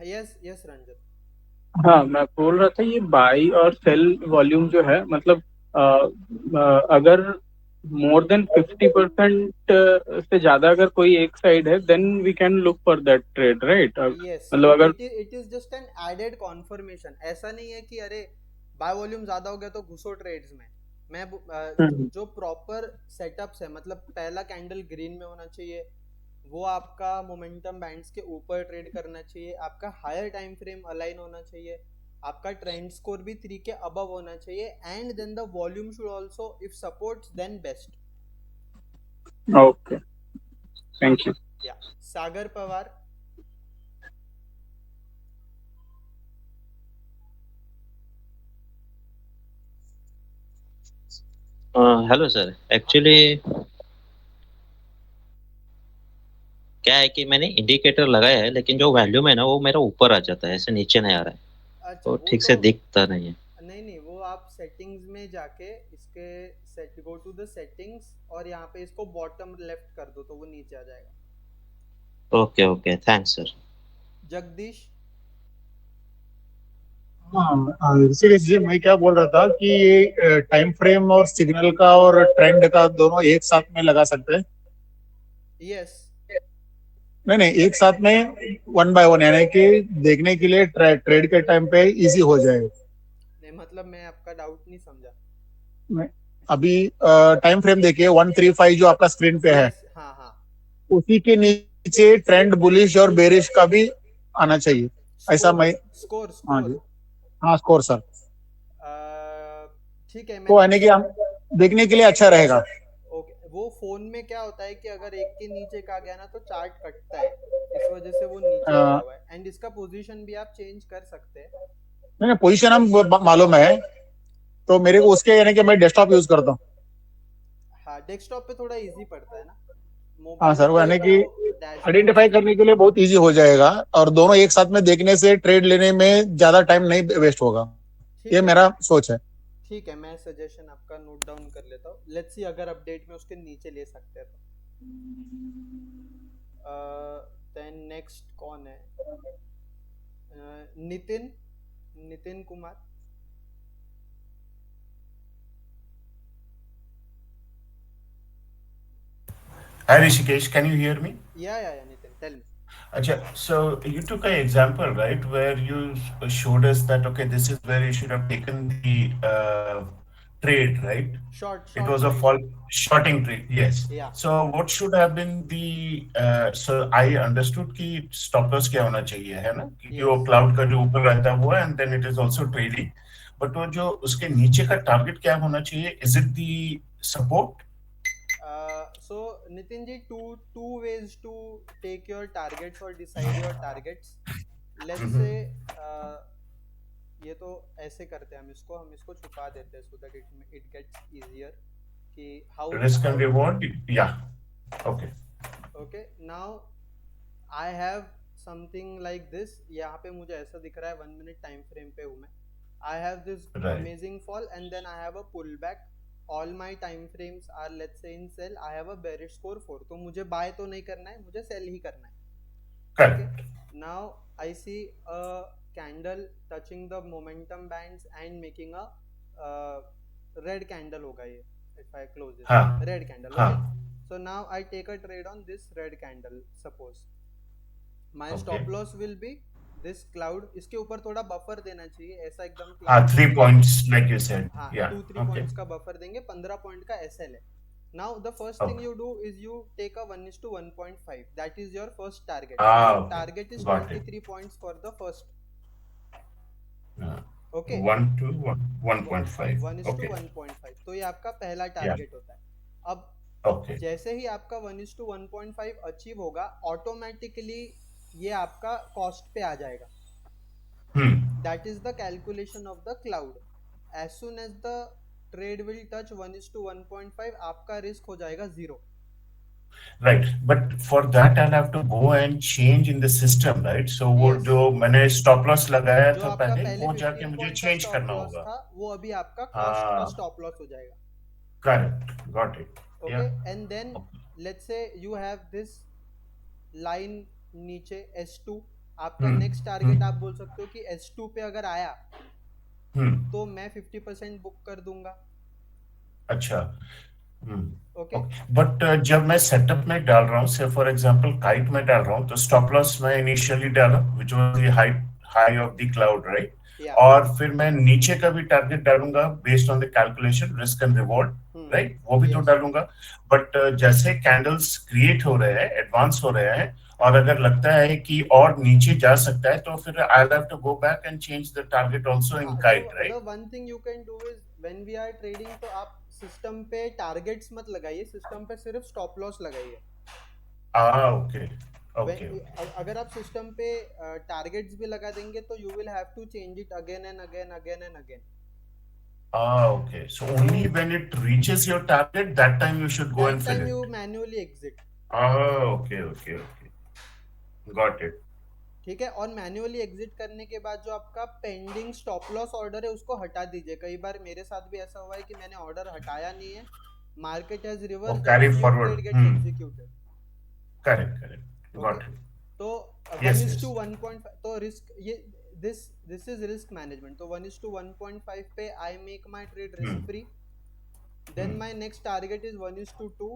Yes yes Ranjan. हाँ मैं बोल रहा था ये बाई और सेल वॉल्यूम जो है मतलब अगर मोर देन 50% से ज्यादा अगर कोई एक साइड है then we can look for that trade right. Yes, मतलब अगर it is just an added confirmation. ऐसा नहीं है कि अरे बाय वॉल्यूम ज्यादा हो गया तो घुसो ट्रेड्स में। जो प्रॉपर सेटअप्स है, मतलब पहला कैंडल ग्रीन में होना चाहिए, वो आपका मोमेंटम बैंड्स के ऊपर ट्रेड करना चाहिए, आपका हायर टाइम फ्रेम अलाइन होना चाहिए, आपका ट्रेंड स्कोर भी 3 के अबव होना चाहिए, and then the volume should also, if supports then best. Okay, thank you. Yeah Sagar Pawar. Hello sir, actually क्या है कि मैंने इंडिकेटर लगाया है लेकिन जो वैल्यूम है ना वो मेरा ऊपर आ जाता है, ऐसे नीचे नहीं आ रहा है, अच्छा, तो वो ठीक तो से दिखता नहीं है। नहीं, वो आप सेटिंग्स में जाके इसके set, go to the settings, और यहाँ पे इसको बॉटम लेफ्ट कर दो तो वो नीचे आ जाएगा। Okay okay, thanks sir. Jagdish. हाँ ऋषिकेश जी, मैं क्या बोल रहा था कि ये टाइम फ्रेम और सिग्नल का और ट्रेंड का दोनों एक साथ में लगा सकते हैं? यस। नहीं नहीं, एक साथ में 1 by 1, यानी कि देखने के लिए ट्रेड के टाइम पे इजी हो जाए। नहीं, मतलब मैं आपका डाउट नहीं समझा। अभी टाइम फ्रेम देखिए 135 जो आपका स्क्रीन पे है, यस, हाँ हाँ। उसी के नीचे ट्रेंड बुलिश और बेरिश का भी आना चाहिए, ऐसा स्कोर मैं। स्कोर हाँ स्कोर। जी, हाँ स्कोर सर। ठीक है, मैं तो यानी कि हम देखने के लिए अच्छा रहेगा। ओके, वो फोन में क्या होता है कि अगर एक के नीचे का गया ना तो चार्ट कटता है, इस वजह से वो नीचे गया हुआ है। एंड इसका पोजीशन भी आप चेंज कर सकते हैं। नहीं पोजीशन हम मालूम है, तो मेरे को उसके यानी कि मैं डेस्कटॉप यूज करता हूँ। हाँ, डेस्कटॉप पे थोड़ा इजी पड़ता है ना, हाँ मोबाइल सर, वो पे यानी तो कि डैशबोर्ड आइडेंटिफाई करने के लिए बहुत इजी हो जाएगा, और दोनों एक साथ में देखने से ट्रेड लेने में ज्यादा टाइम नहीं वेस्ट होगा, ये ठीक है। मेरा सोच है। ठीक है, मैं सजेशन आपका नोट डाउन कर लेता हूँ। लेट्स सी अगर अपडेट में उसके नीचे ले सकते हैं तो। देन नेक्स्ट कौन है? Nitin, Nitin Kumar. Hi Rishikesh, can you hear me? Yeah Nitin, tell me. Acha, so you took an example, right, where you showed us that okay, this is where you should have taken the trade, right? Short It short was a trade. fall shorting trade, yes. या So what should have been the so I understood कि stop loss क्या होना चाहिए, है ना? क्योंकि वो yes. cloud का जो ऊपर रहता है वो है, and then it is also trading. But वो जो उसके नीचे का target क्या होना चाहिए? Is it the support? So Nitin ji, two ways to take your targets or decide your targets. Let's say ये तो ऐसे करते हैं, हम इसको छुपा देते हैं so that it gets easier कि Risk and reward, yeah. Okay. Okay, now I have something like this. यहाँ पे मुझे ऐसा दिख रहा है 1 minute time frame पे हूँ मैं। I have this Right. amazing fall and then I have a pullback. All my time frames are let's say in sell. I have a bearish score 4. तो मुझे buy तो नहीं करना है, मुझे sell ही करना है। Correct. Now I see a candle touching the momentum bands and making a red candle होगा ये। If I close this, हाँ. red candle. हाँ. Okay. So now I take a trade on this red candle. Suppose my Okay. stop loss will be this cloud. इसके ऊपर थोड़ा buffer देना चाहिए, ऐसा एकदम हाँ, cloud 3 points like you said. हाँ, Yeah. 2-3 Okay. points का buffer देंगे, 15 point का SL है। Now the first thing Okay. you do is you take a 1:1.5. That is your first target. Ah, Your okay. target is Got it. 23 points for the first. Okay. Okay. 1 to 1.5. Okay. 1:1.5. तो ये आपका पहला target होता है। अब Okay. जैसे ही आपका 1:1.5 achieve होगा, ऑटोमेटिकली ये आपका कॉस्ट पे आ जाएगा। That is the calculation of the cloud. As soon as the trade will touch 1:1.5, आपका रिस्क हो जाएगा 0. Right. But for that I'll have to go and change in the system, right? So वो Yes. जो मैंने stop loss लगाया जो था आपका पहले पहले वो 15 जाके मुझे point का change stop करना loss होगा। था, वो अभी आपका कॉस्ट का हाँ. stop loss हो जाएगा। Correct. Got it. Okay. Yeah. And then let's say you have this line नीचे S2, आपका नेक्स्ट टारगेट आप बोल सकते हो कि S2 पे अगर आया तो मैं 50% बुक कर दूंगा। अच्छा। ओके। बट जब मैं सेटअप में डाल रहा हूँ, से फॉर एग्जांपल काइट में डाल रहा हूँ, तो स्टॉप लॉस मैं इनिशियली डाला which was the high of the cloud, right? और फिर मैं नीचे का भी टारगेट डालूंगा based on the calculation risk and reward, right? वो भी तो डालूंगा। बट जैसे कैंडल्स क्रिएट हो रहे हैं, एडवांस हो रहे हैं, और अगर लगता है कि और नीचे जा सकता है, तो फिर I have to go back and change the target also in Kite, right? The one thing you can do is when we are trading, तो आप सिस्टम पे टारगेट्स मत लगाइए, सिस्टम पे सिर्फ स्टॉप लॉस लगाइए। ओके। अगर आप सिस्टम पे टारगेट्स भी लगा देंगे तो you will have to change it again and again. Okay. So only when it reaches your target, that time you should go and fill it. That time you manually exit. Okay. Got it. ठीक है, और manually exit करने के बाद जो आपका pending stop loss order है उसको हटा दीजिए। कई बार मेरे साथ भी ऐसा हुआ है कि मैंने ऑर्डर हटाया नहीं है, market has reverse, carry forward. Gets executed. Correct. Got it. तो Yes. 1:1.5 तो रिस्क ये दिस इज रिस्क मैनेजमेंट। तो 1:1.5 पे I make my trade risk free. Then my next target is 1:2,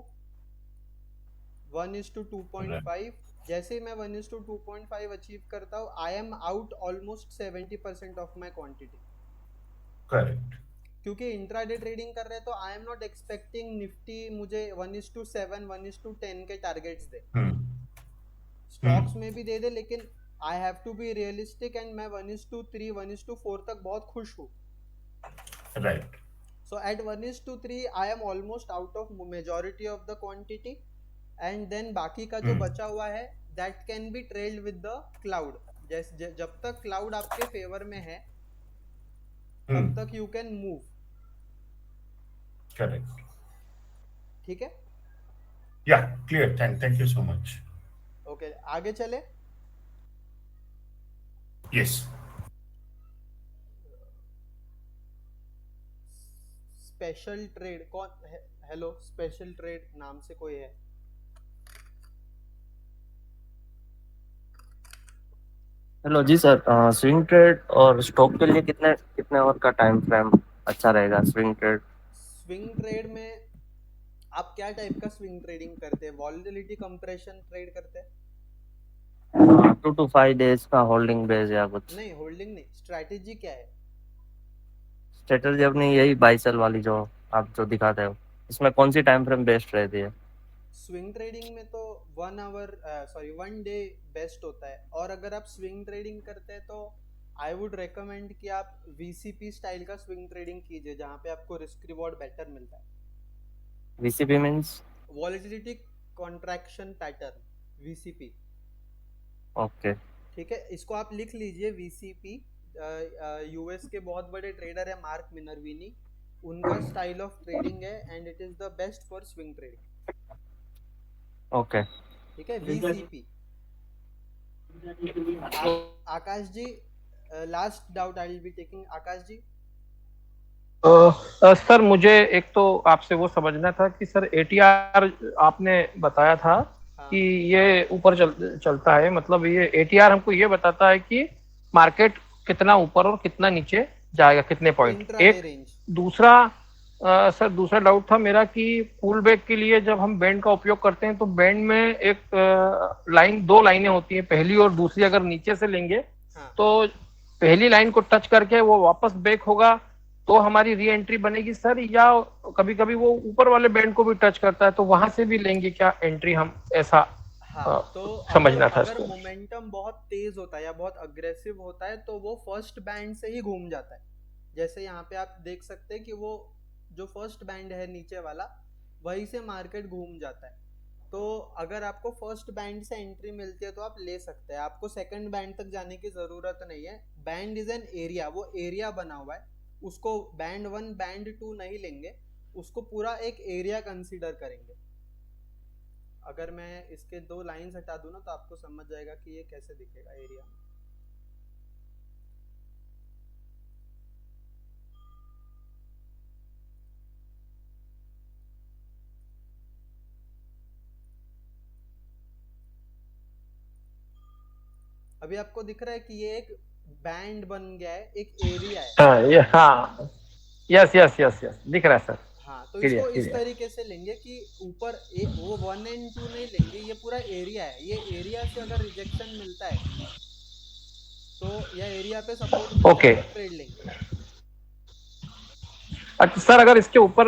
1:2.5। जैसे ही मैं 1:2.5 अचीव करता हूँ, I am out almost 70% of my quantity. Correct. क्योंकि इंट्राडे ट्रेडिंग कर रहे हैं तो I am not expecting Nifty मुझे 1:7, 1:10 के टारगेट्स दे। स्टॉक्स में भी दे दे, लेकिन I have to be realistic and मैं 1:3, 1:4 तक बहुत खुश हूँ। Right. So at 1:3 I am almost out of majority of the quantity, and then बाकी का जो बचा हुआ है that can be trailed with the cloud. जब तक cloud आपके फेवर में है तब तक you can move. Correct. ठीक है? Yeah, clear. Thank you so much. Okay, आगे चले? Yes. स्पेशल ट्रेड कौन है? हेलो, स्पेशल ट्रेड नाम से कोई है? हेलो जी सर, स्विंग ट्रेड और स्टॉक के लिए कितने कितने और का टाइम फ्रेम अच्छा रहेगा? स्विंग ट्रेड में आप क्या टाइप का स्विंग ट्रेडिंग करते हैं? वॉलेटिलिटी कंप्रेशन ट्रेड करते हैं? 2 to 5 डेज का होल्डिंग बेस या कुछ? नहीं, होल्डिंग नहीं, स्ट्रैटेजी क्या है? स्ट्रेटजी अपनी यही बाई सेल वाली जो आप जो दिखाते हो, इसमें कौन सी टाइम फ्रेम बेस्ट रहती है? स्विंग ट्रेडिंग में तो 1 डे बेस्ट होता है, और अगर आप स्विंग ट्रेडिंग करते हैं तो आई वुड रेकमेंड कि आप VCP स्टाइल का स्विंग ट्रेडिंग कीजिए, जहाँ पे आपको रिस्क रिवॉर्ड बेटर मिलता है। VCP means volatility contraction pattern, VCP। Okay, ठीक है, इसको आप लिख लीजिए VCP। यूएस के बहुत बड़े ट्रेडर है मार्क मिनर्विनी, उनका स्टाइल ऑफ ट्रेडिंग है and it is the best for swing trading. Okay, ठीक है, VCP। Akash ji, last doubt I will be taking. Akash ji. Sir मुझे एक तो आपसे वो समझना था कि सर ATR आपने बताया था कि ये ऊपर चलता है, मतलब ये ATR हमको ये बताता है कि मार्केट कितना ऊपर और कितना नीचे जाएगा, कितने पॉइंट। एक दूसरा सर दूसरा डाउट था मेरा कि पुल बैक के लिए जब हम बैंड का उपयोग करते हैं तो बैंड में एक लाइन, 2 लाइनें होती हैं, पहली और दूसरी। अगर नीचे से लेंगे तो पहली लाइन को टच करके वो वापस बैक होगा तो हमारी री एंट्री बनेगी सर, या कभी कभी वो ऊपर वाले बैंड को भी टच करता है तो वहां से भी लेंगे क्या एंट्री हम? ऐसा तो समझना था। अगर मोमेंटम बहुत तेज होता है या बहुत अग्रेसिव होता है तो वो फर्स्ट बैंड से ही घूम जाता है। जैसे यहाँ पे आप देख सकते हैं कि वो जो फर्स्ट बैंड है नीचे वाला, वहीं से मार्केट घूम जाता है। तो अगर आपको फर्स्ट बैंड से एंट्री मिलती है तो आप ले सकते हैं, आपको सेकंड बैंड तक जाने की जरूरत नहीं है। बैंड इज एन एरिया, वो एरिया बना हुआ है, उसको बैंड 1 बैंड 2 नहीं लेंगे, उसको पूरा एक एरिया कंसीडर करेंगे। अगर मैं इसके 2 लाइंस हटा दूं ना तो आपको समझ जाएगा कि ये कैसे दिखेगा एरिया में। अभी आपको दिख रहा है कि ये एक बैंड बन गया है, एक एरिया है। हाँ, यस यस यस यस दिख रहा है सर। हाँ, तो इसको इस तरीके से लेंगे कि ऊपर वो 1 और 2 नहीं लेंगे, ये पूरा एरिया है। ये एरिया से अगर रिजेक्शन मिलता है तो या एरिया पे सपोर्ट मिलता है तो ट्रेड लेंगे। अच्छा सर, अगर इसके ऊपर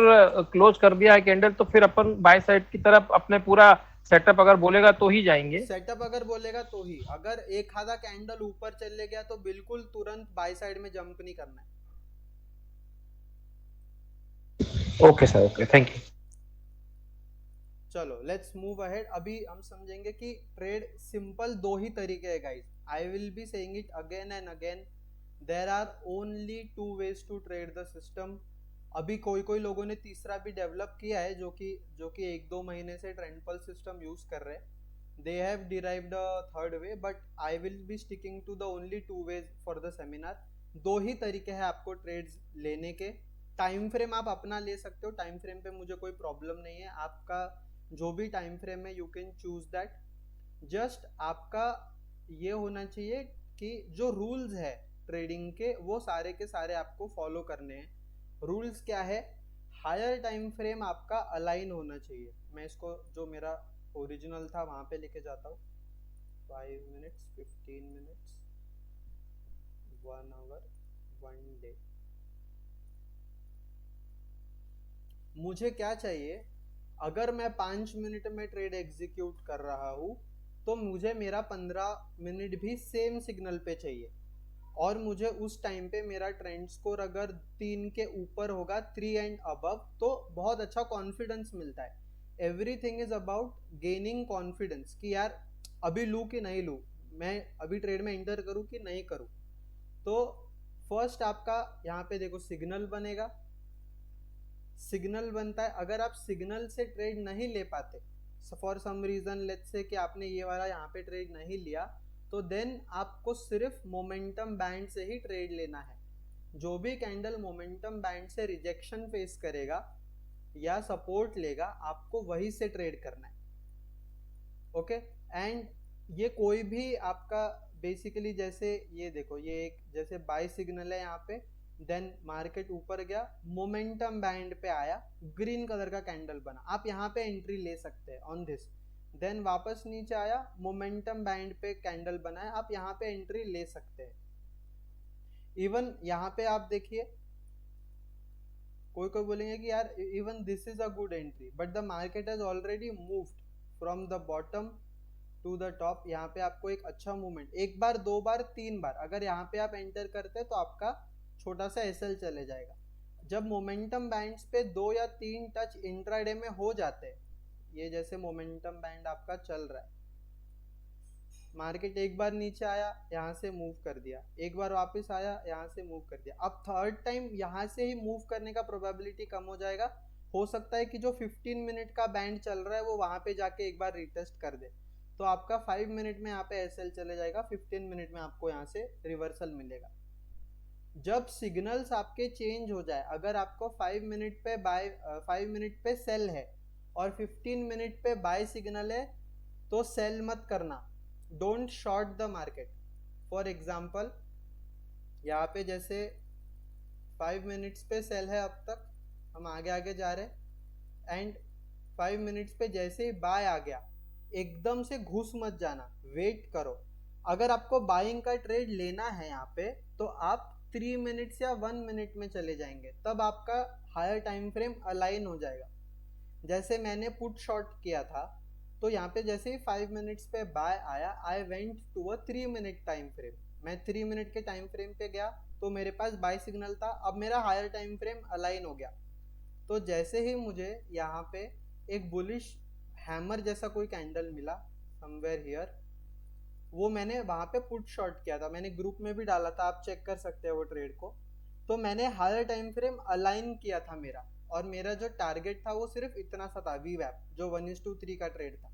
क्लोज कर दिया है कैंडल तो फिर अपन बाय साइड की तरफ अपने पूरा सेटअप अगर बोलेगा तो ही जाएंगे। सेटअप अगर बोलेगा तो ही। अगर एक आधा कैंडल ऊपर चले गया तो बिल्कुल तुरंत बाय साइड में जंप नहीं करना है। Okay sir, okay, thank you. चलो लेट्स मूव अहेड। अभी हम समझेंगे कि ट्रेड सिंपल 2 ही तरीके है guys. I will be saying it again and again, there are only 2 ways to trade the system. अभी कोई लोगों ने तीसरा भी डेवलप किया है जो कि 1-2 महीने से ट्रेंड पल्स सिस्टम यूज कर रहे हैं। They have derived a third way, but I will be sticking to the only 2 ways for the seminar. 2 ही तरीके हैं आपको ट्रेड्स लेने के। टाइम फ्रेम आप अपना ले सकते हो, टाइम फ्रेम पे मुझे कोई प्रॉब्लम नहीं है। आपका जो भी टाइम फ्रेम है you can choose that. Just आपका ये होना चाहिए कि जो रूल्स है ट्रेडिंग के वो सारे के सारे आपको फॉलो करने हैं। रूल्स क्या है? हायर टाइम फ्रेम आपका अलाइन होना चाहिए। मैं इसको जो मेरा ओरिजिनल था वहां पे लेके जाता हूँ। 5 मिनट्स, 15 मिनट्स, 1 आवर, 1 डे। मुझे क्या चाहिए? अगर मैं 5 मिनट में ट्रेड एग्जीक्यूट कर रहा हूँ तो मुझे मेरा 15 मिनट भी सेम सिग्नल पे चाहिए। और मुझे उस टाइम पे मेरा ट्रेंड स्कोर अगर 3 के ऊपर होगा, 3 एंड अबव, तो बहुत अच्छा कॉन्फिडेंस मिलता है। Everything is about gaining confidence कि यार अभी लूँ कि नहीं लूँ, मैं अभी ट्रेड में एंटर करूँ कि नहीं करूँ। तो फर्स्ट आपका यहाँ पे देखो सिग्नल बनेगा, सिग्नल बनता है। अगर आप सिग्नल से ट्रेड नहीं ले पाते, for some reason let's say कि आपने ये वाला यहाँ पे ट्रेड नहीं लिया, तो देन आपको सिर्फ मोमेंटम बैंड से ही ट्रेड लेना है। जो भी कैंडल मोमेंटम बैंड से रिजेक्शन फेस करेगा या सपोर्ट लेगा, आपको वही से ट्रेड करना है। ओके, एंड ये कोई भी आपका बेसिकली जैसे ये देखो, ये एक जैसे बाय सिग्नल है यहाँ पे, देन मार्केट ऊपर गया, मोमेंटम बैंड पे आया, ग्रीन कलर का कैंडल बना, आप यहाँ पे एंट्री ले सकते हैं ऑन दिस। देन वापस नीचे आया, मोमेंटम बैंड पे कैंडल बना है, आप यहाँ पे एंट्री ले सकते हैं। इवन यहाँ पे आप देखिए, कोई कोई बोलेंगे कि यार even this is a good entry, but the market has already moved from the bottom to the top. यहाँ पे आपको एक अच्छा मूवमेंट, एक बार, दो बार, तीन बार अगर यहाँ पे आप एंटर करते हैं तो आपका छोटा सा एसएल चले जाएगा। जब मोमेंटम बैंड्स पे 2 या 3 टच इंट्राडे में हो जाते हैं, ये जैसे मोमेंटम बैंड आपका चल रहा है, मार्केट एक बार नीचे आया, यहाँ से मूव कर दिया, एक बार वापस आया, यहाँ से मूव कर दिया, अब थर्ड टाइम यहाँ से ही मूव करने का प्रोबेबिलिटी कम हो जाएगा। हो सकता है कि जो 15 मिनट का बैंड चल रहा है वो वहाँ पे जाके एक बार रिटेस्ट कर दे, तो आपका 5 मिनट में यहाँ पे एसएल चले जाएगा, 15 मिनट में आपको यहाँ से रिवर्सल मिलेगा। जब सिग्नल्स आपके चेंज हो जाए, अगर आपको 5 मिनट पे बाय 5 मिनट पे सेल है और 15 मिनट पे बाय सिग्नल है, तो सेल मत करना, don't short the market. For example यहाँ पे जैसे 5 मिनट्स पे सेल है, अब तक हम आगे आगे जा रहे, एंड 5 मिनट्स पे जैसे ही बाय आ गया, एकदम से घुस मत जाना, वेट करो। अगर आपको बाइंग का ट्रेड लेना है यहाँ पे, तो आप 3 मिनट्स या 1 मिनट में चले जाएंगे, तब आपका हायर टाइम फ्रेम अलाइन हो जाएगा। जैसे मैंने पुट शॉर्ट किया था, तो यहाँ पे जैसे ही 5 मिनट्स पे बाय आया, I went to a 3 minute time frame, मैं 3 मिनट के टाइम फ्रेम पे गया, तो मेरे पास बाय सिग्नल था, अब मेरा हायर टाइम फ्रेम अलाइन हो गया। तो जैसे ही मुझे यहाँ पे एक बुलिश हैमर जैसा कोई कैंडल मिला समवेयर हियर, वो मैंने वहाँ पे पुट शॉर्ट किया था, मैंने ग्रुप में भी डाला था, आप चेक कर सकते हैं वो ट्रेड को। तो मैंने हायर टाइम फ्रेम अलाइन किया था मेरा, और मेरा जो टारगेट था वो सिर्फ इतना सा था, वीवैप जो 1:3 का ट्रेड था।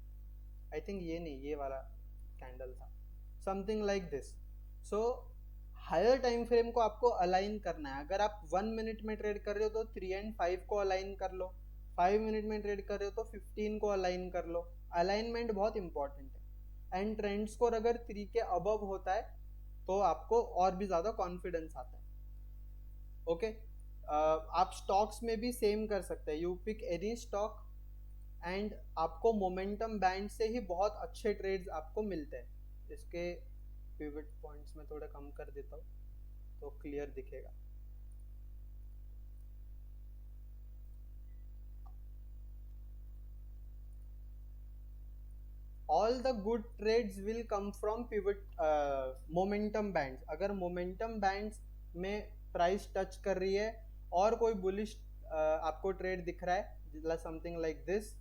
आई थिंक ये नहीं, ये वाला कैंडल था, something like this. So higher time frame को आपको अलाइन करना है। अगर आप 1 मिनट में ट्रेड कर रहे हो तो 3 and 5 को अलाइन कर लो, 5 मिनट में ट्रेड कर रहे हो तो 15 को अलाइन कर लो। अलाइनमेंट बहुत इंपॉर्टेंट है, एंड ट्रेंड स्कोर अगर 3 के अबव होता है तो आपको और भी ज़्यादा कॉन्फिडेंस आता है। ओके, आप स्टॉक्स में भी सेम कर सकते हैं, you pick any stock and आपको मोमेंटम बैंड से ही बहुत अच्छे ट्रेड्स आपको मिलते हैं। इसके पिवट पॉइंट्स में थोड़ा कम कर देता हूँ तो क्लियर दिखेगा। All the good trades will come from pivot momentum bands. अगर मोमेंटम बैंड्स में प्राइस टच कर रही है और कोई बुलिश आपको ट्रेड दिख रहा है, something like this,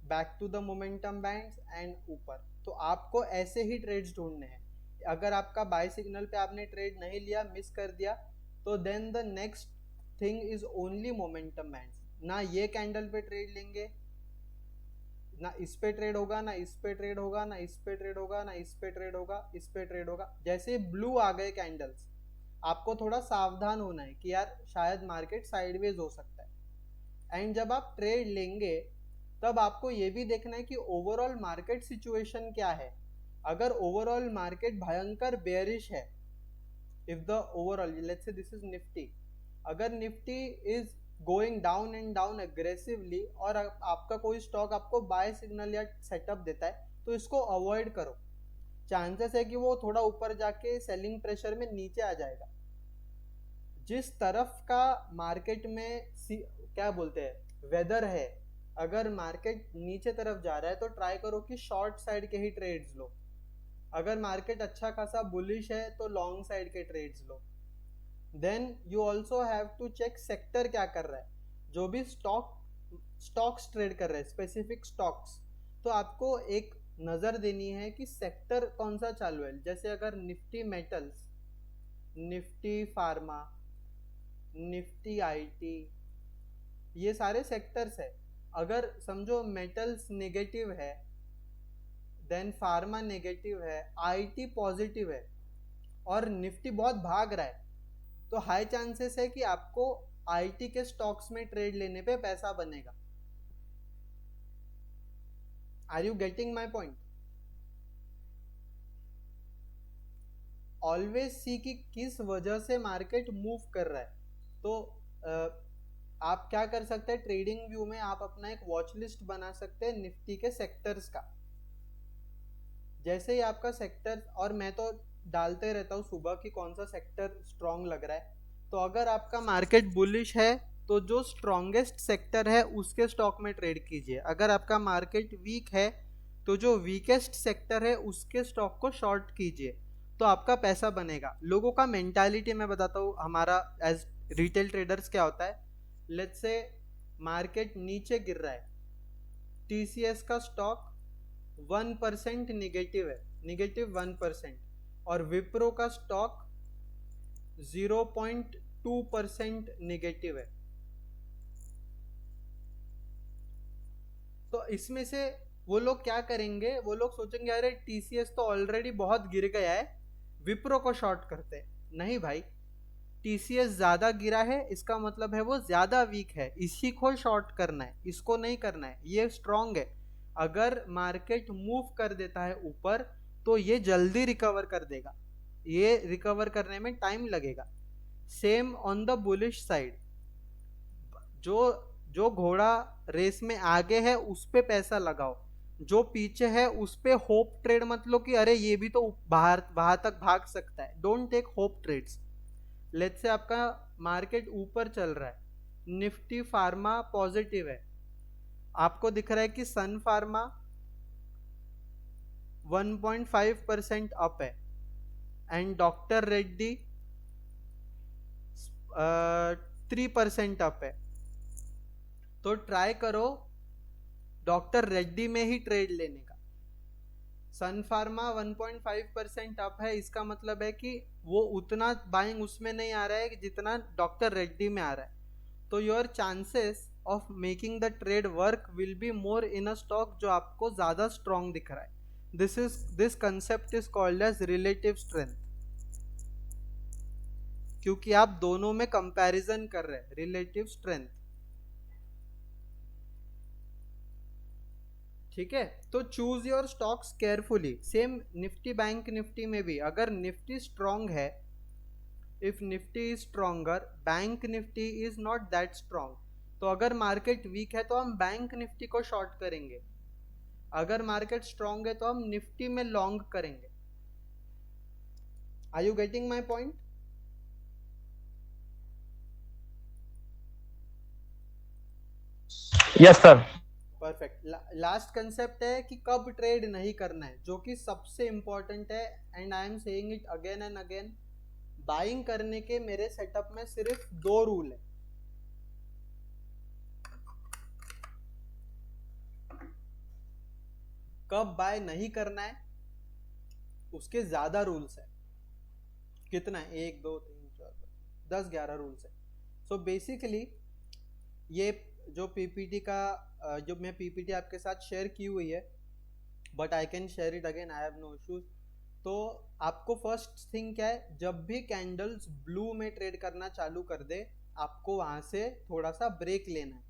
back to the momentum bands and ऊपर, तो आपको ऐसे ही ट्रेड्स ढूंढने हैं। अगर आपका बाय सिग्नल पे आपने ट्रेड नहीं लिया, मिस कर दिया, तो then the next thing is only momentum bands. ना ये कैंडल पे ट्रेड लेंगे, ना इस पे ट्रेड होगा, ना इस पे ट्रेड होगा, ना इस पे ट्रेड होगा, ना इस पे ट्रेड होगा, इस पे ट्रेड होगा। जैसे ब्लू आ गए कैंडल्स, आपको थोड़ा सावधान होना है कि यार शायद मार्केट साइडवेज हो सकता है। एंड जब आप ट्रेड लेंगे तब आपको ये भी देखना है कि ओवरऑल मार्केट सिचुएशन क्या है। अगर ओवरऑल मार्केट भयंकर बेयरिश है, if the overall, let's say this is Nifty, अगर Nifty is going down and down aggressively और आपका कोई स्टॉक आपको बाय सिग्नल या सेटअप देता है, तो इसको अवॉइड करो। चांसेस है कि वो थोड़ा ऊपर जाके सेलिंग प्रेशर में नीचे आ जाएगा। जिस तरफ का मार्केट में क्या बोलते हैं वेदर है, अगर मार्केट नीचे तरफ जा रहा है तो ट्राई करो कि शॉर्ट साइड के ही ट्रेड्स लो। अगर मार्केट अच्छा खासा बुलिश है तो लॉन्ग साइड के ट्रेड्स लो। Then you also have to check sector क्या कर रहा है, जो भी स्टॉक्स ट्रेड कर रहे हैं, स्पेसिफिक स्टॉक्स, तो आपको एक नज़र देनी है कि सेक्टर कौन सा चालू है। जैसे अगर Nifty metals, Nifty pharma, Nifty IT, ये सारे सेक्टर्स है। अगर समझो मेटल्स नेगेटिव है, देन फार्मा नेगेटिव है, आईटी पॉजिटिव है और निफ्टी बहुत भाग रहा है, तो हाई चांसेस है कि आपको आईटी के स्टॉक्स में ट्रेड लेने पे पैसा बनेगा। Are you getting my point? Always see कि किस वजह से मार्केट मूव कर रहा है। तो आप क्या कर सकते हैं, ट्रेडिंग व्यू में आप अपना एक वॉच लिस्ट बना सकते हैं निफ्टी के सेक्टर्स का। जैसे ही आपका सेक्टर, और मैं तो डालते रहता हूँ सुबह कि कौन सा सेक्टर स्ट्रांग लग रहा है, तो अगर आपका मार्केट बुलिश है तो जो स्ट्रॉन्गेस्ट सेक्टर है उसके स्टॉक में ट्रेड कीजिए। अगर आपका मार्केट वीक है तो जो वीकेस्ट सेक्टर है उसके स्टॉक को शॉर्ट कीजिए, तो आपका पैसा बनेगा। लोगों का मेंटालिटी मैं बताता हूँ, हमारा एज रिटेल ट्रेडर्स क्या होता है। लेट्स से मार्केट नीचे गिर रहा है, टीसीएस का स्टॉक 1% निगेटिव है, निगेटिव 1%, और विप्रो का स्टॉक 0.2% निगेटिव है। तो इसमें से वो लोग क्या करेंगे, वो लोग सोचेंगे अरे टीसीएस तो ऑलरेडी बहुत गिर गया है, विप्रो को शॉर्ट करते हैं। नहीं भाई, टीसीएस ज्यादा गिरा है इसका मतलब है वो ज्यादा वीक है, इसी को शॉर्ट करना है, इसको नहीं करना है। ये स्ट्रांग है, अगर मार्केट मूव कर देता है ऊपर तो ये जल्दी रिकवर कर देगा, ये रिकवर करने में टाइम लगेगा। Same on the bullish side, जो घोड़ा रेस में आगे है उस पे पैसा लगाओ, जो पीछे है उस पे होप ट्रेड मत लो कि अरे ये भी तो बाहर तक भाग सकता है। Don't take hope trades. Let's say आपका मार्केट ऊपर चल रहा है, निफ्टी फार्मा पॉजिटिव है, आपको दिख रहा है कि सन फार्मा 1.5% अप है एंड डॉक्टर रेड्डी 3% अप है, तो ट्राई करो डॉक्टर रेड्डी में ही ट्रेड लेने का। सन फार्मा 1.5% अप है, इसका मतलब है कि वो उतना बाइंग उसमें नहीं आ रहा है जितना डॉक्टर रेड्डी में आ रहा है, तो your chances of making the trade work will be more in a stock जो आपको ज्यादा स्ट्रॉन्ग दिख रहा है। This concept is called as relative strength, क्योंकि आप दोनों में कंपैरिजन कर रहे हैं, रिलेटिव स्ट्रेंथ। ठीक है, तो choose your stocks carefully. Same Nifty bank Nifty में भी, अगर निफ्टी स्ट्रॉन्ग है, if Nifty is stronger, bank Nifty is not that strong, तो अगर मार्केट वीक है तो हम बैंक निफ्टी को शॉर्ट करेंगे, अगर मार्केट स्ट्रॉन्ग है तो हम निफ्टी में लॉन्ग करेंगे। Are you getting my point? Yes sir. Perfect. Last concept है कि कब ट्रेड नहीं करना है, जो कि सबसे इंपॉर्टेंट है, and I am saying it again and again. Buying करने के मेरे सेटअप में सिर्फ 2 रूल है। कब बाय नहीं करना है उसके ज्यादा रूल्स है। कितना है? 1 2 3 4 10 11 रूल्स है। सो बेसिकली ये जो पीपीटी का जो मैं पीपीटी आपके साथ शेयर की हुई है, but I can share it again, I have no issues. तो आपको फर्स्ट थिंग क्या है, जब भी कैंडल्स ब्लू में ट्रेड करना चालू कर दे, आपको वहां से थोड़ा सा ब्रेक लेना है।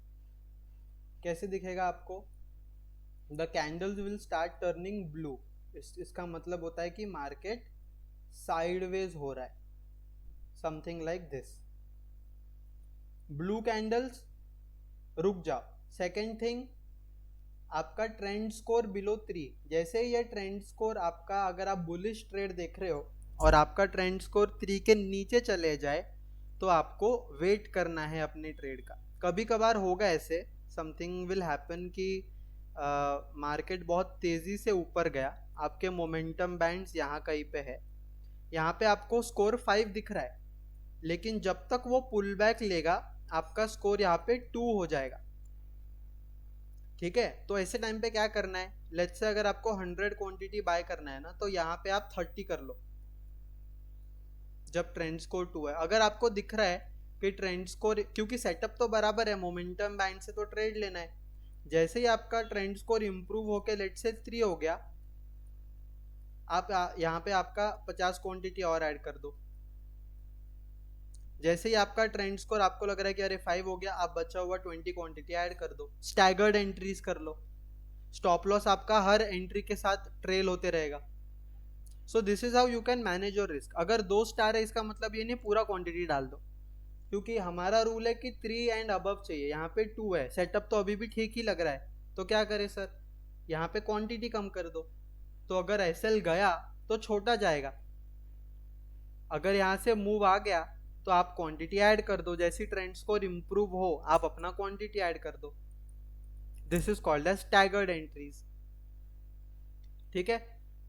कैसे दिखेगा आपको? The candles will start turning blue, इसका मतलब होता है कि मार्केट साइडवेज हो रहा है, something like this. Blue candles, रुक जाओ। सेकेंड थिंग, आपका ट्रेंड स्कोर बिलो 3। जैसे ये ट्रेंड स्कोर आपका, अगर आप बुलिश ट्रेड देख रहे हो और आपका ट्रेंड स्कोर 3 के नीचे चले जाए, तो आपको वेट करना है अपने ट्रेड का। कभी कभार होगा ऐसे, समथिंग विल हैपन कि मार्केट बहुत तेजी से ऊपर गया, आपके मोमेंटम बैंड्स यहाँ कहीं पे है, यहाँ पे आपको स्कोर 5 दिख रहा है, लेकिन जब तक वो पुल बैक लेगा आपका स्कोर यहाँ पे 2 हो जाएगा। ठीक है, तो ऐसे टाइम पे क्या करना है, लेट्स से अगर आपको 100 क्वांटिटी बाय करना है ना, तो यहाँ पे आप 30 कर लो जब ट्रेंड स्कोर 2 है। अगर आपको दिख रहा है कि ट्रेंड स्कोर, क्योंकि सेटअप तो बराबर है, मोमेंटम बैंड से तो ट्रेड लेना है, जैसे ही आपका ट्रेंड स्कोर इंप्रूव होके लेट्स से 3 हो गया, आप यहाँ पे आपका 50 क्वांटिटी और ऐड कर दो। जैसे ही आपका ट्रेंड स्कोर आपको लग रहा है कि अरे 5 हो गया, आप बचा हुआ 20 क्वांटिटी ऐड कर दो, स्टैगर्ड एंट्रीज कर लो, स्टॉप लॉस आपका हर एंट्री के साथ ट्रेल होते रहेगा। सो this is how you can manage your risk. अगर 2 स्टार है इसका मतलब ये नहीं पूरा क्वांटिटी डाल दो, क्योंकि हमारा रूल है कि 3 एंड अबव चाहिए, यहाँ पे 2 है, सेटअप तो अभी भी ठीक ही लग रहा है, तो क्या करें सर, यहाँ पे क्वांटिटी कम कर दो। तो अगर एसएल गया तो छोटा जाएगा, अगर यहाँ से मूव आ गया तो आप क्वांटिटी ऐड कर दो, जैसी ट्रेंड स्कोर इंप्रूव हो आप अपना क्वांटिटी ऐड कर दो। This is called as staggered entries. ठीक है,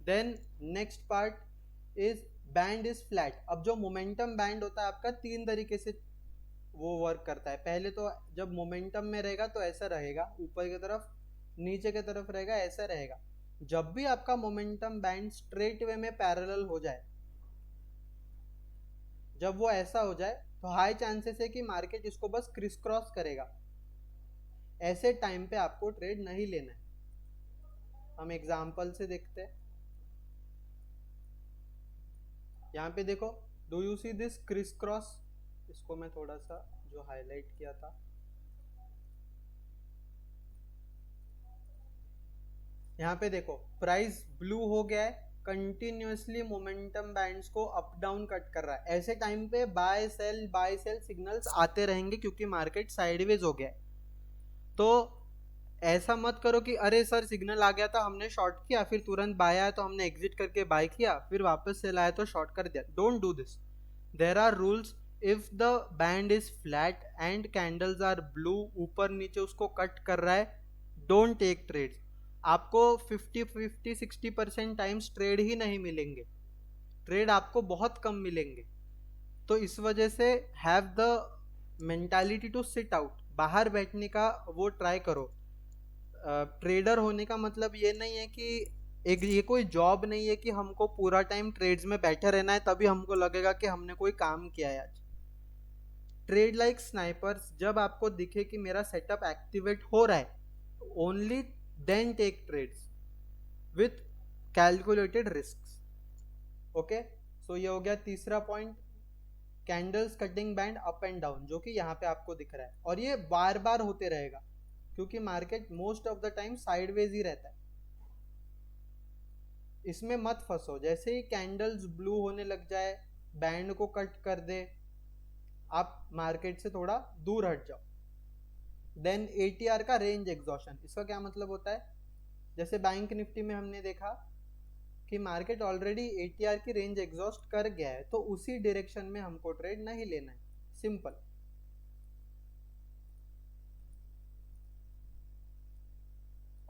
then next part is band is flat. अब जो मोमेंटम बैंड होता है आपका 3 तरीके से वो वर्क करता है। पहले तो जब मोमेंटम में रहेगा तो ऐसा रहेगा, ऊपर की तरफ, नीचे की तरफ रहेगा, ऐसा रहेगा। जब भी आपका मोमेंटम बैंड स्ट्रेट वे में पैरेलल हो जाए, जब वो ऐसा हो जाए तो हाई चांसेस है कि मार्केट इसको बस क्रिस क्रॉस करेगा। ऐसे टाइम पे आपको ट्रेड नहीं लेना है। हम एग्जांपल से देखते हैं, यहाँ पे देखो, do you see this criss cross, इसको मैं थोड़ा सा जो हाईलाइट किया था, यहाँ पे देखो प्राइस ब्लू हो गया है, कंटिन्यूअसली मोमेंटम बैंड्स को अप डाउन कट कर रहा है। ऐसे टाइम पे बाय सेल सिग्नल्स आते रहेंगे, क्योंकि मार्केट साइडवेज हो गया है। तो ऐसा मत करो कि अरे सर सिग्नल आ गया था हमने शॉर्ट किया, फिर तुरंत बाय आया तो हमने एग्जिट करके बाय किया, फिर वापस सेल आया तो शॉर्ट कर दिया। Don't do this. There are rules. If the band is flat and candles are blue, ऊपर नीचे उसको कट कर रहा है, डोंट टेक ट्रेड्स। आपको 50-60% टाइम्स ट्रेड ही नहीं मिलेंगे, ट्रेड आपको बहुत कम मिलेंगे। तो इस वजह से have the mentality to sit out, बाहर बैठने का वो ट्राई करो। ट्रेडर होने का मतलब ये नहीं है कि ये कोई जॉब नहीं है कि हमको पूरा टाइम ट्रेड्स में बैठे रहना है तभी हमको लगेगा कि हमने कोई काम किया है आज। ट्रेड लाइक स्नाइपर्स, जब आपको दिखे कि मेरा सेटअप एक्टिवेट हो रहा है, only then take trades with calculated risks. okay, so ये हो गया तीसरा point, candles cutting band up and down, जो कि यहाँ पे आपको दिख रहा है, और ये बार बार होते रहेगा क्योंकि market most of the time sideways ही रहता है। इसमें मत फंसो, जैसे ही कैंडल्स ब्लू होने लग जाए, बैंड को कट कर दे, आप मार्केट से थोड़ा दूर हट जाओ। देन ATR का रेंज एग्जॉशन, इसका क्या मतलब होता है, जैसे बैंक निफ्टी में हमने देखा कि मार्केट ऑलरेडी ATR की रेंज एग्जॉस्ट कर गया है, तो उसी डायरेक्शन में हमको ट्रेड नहीं लेना है, सिंपल।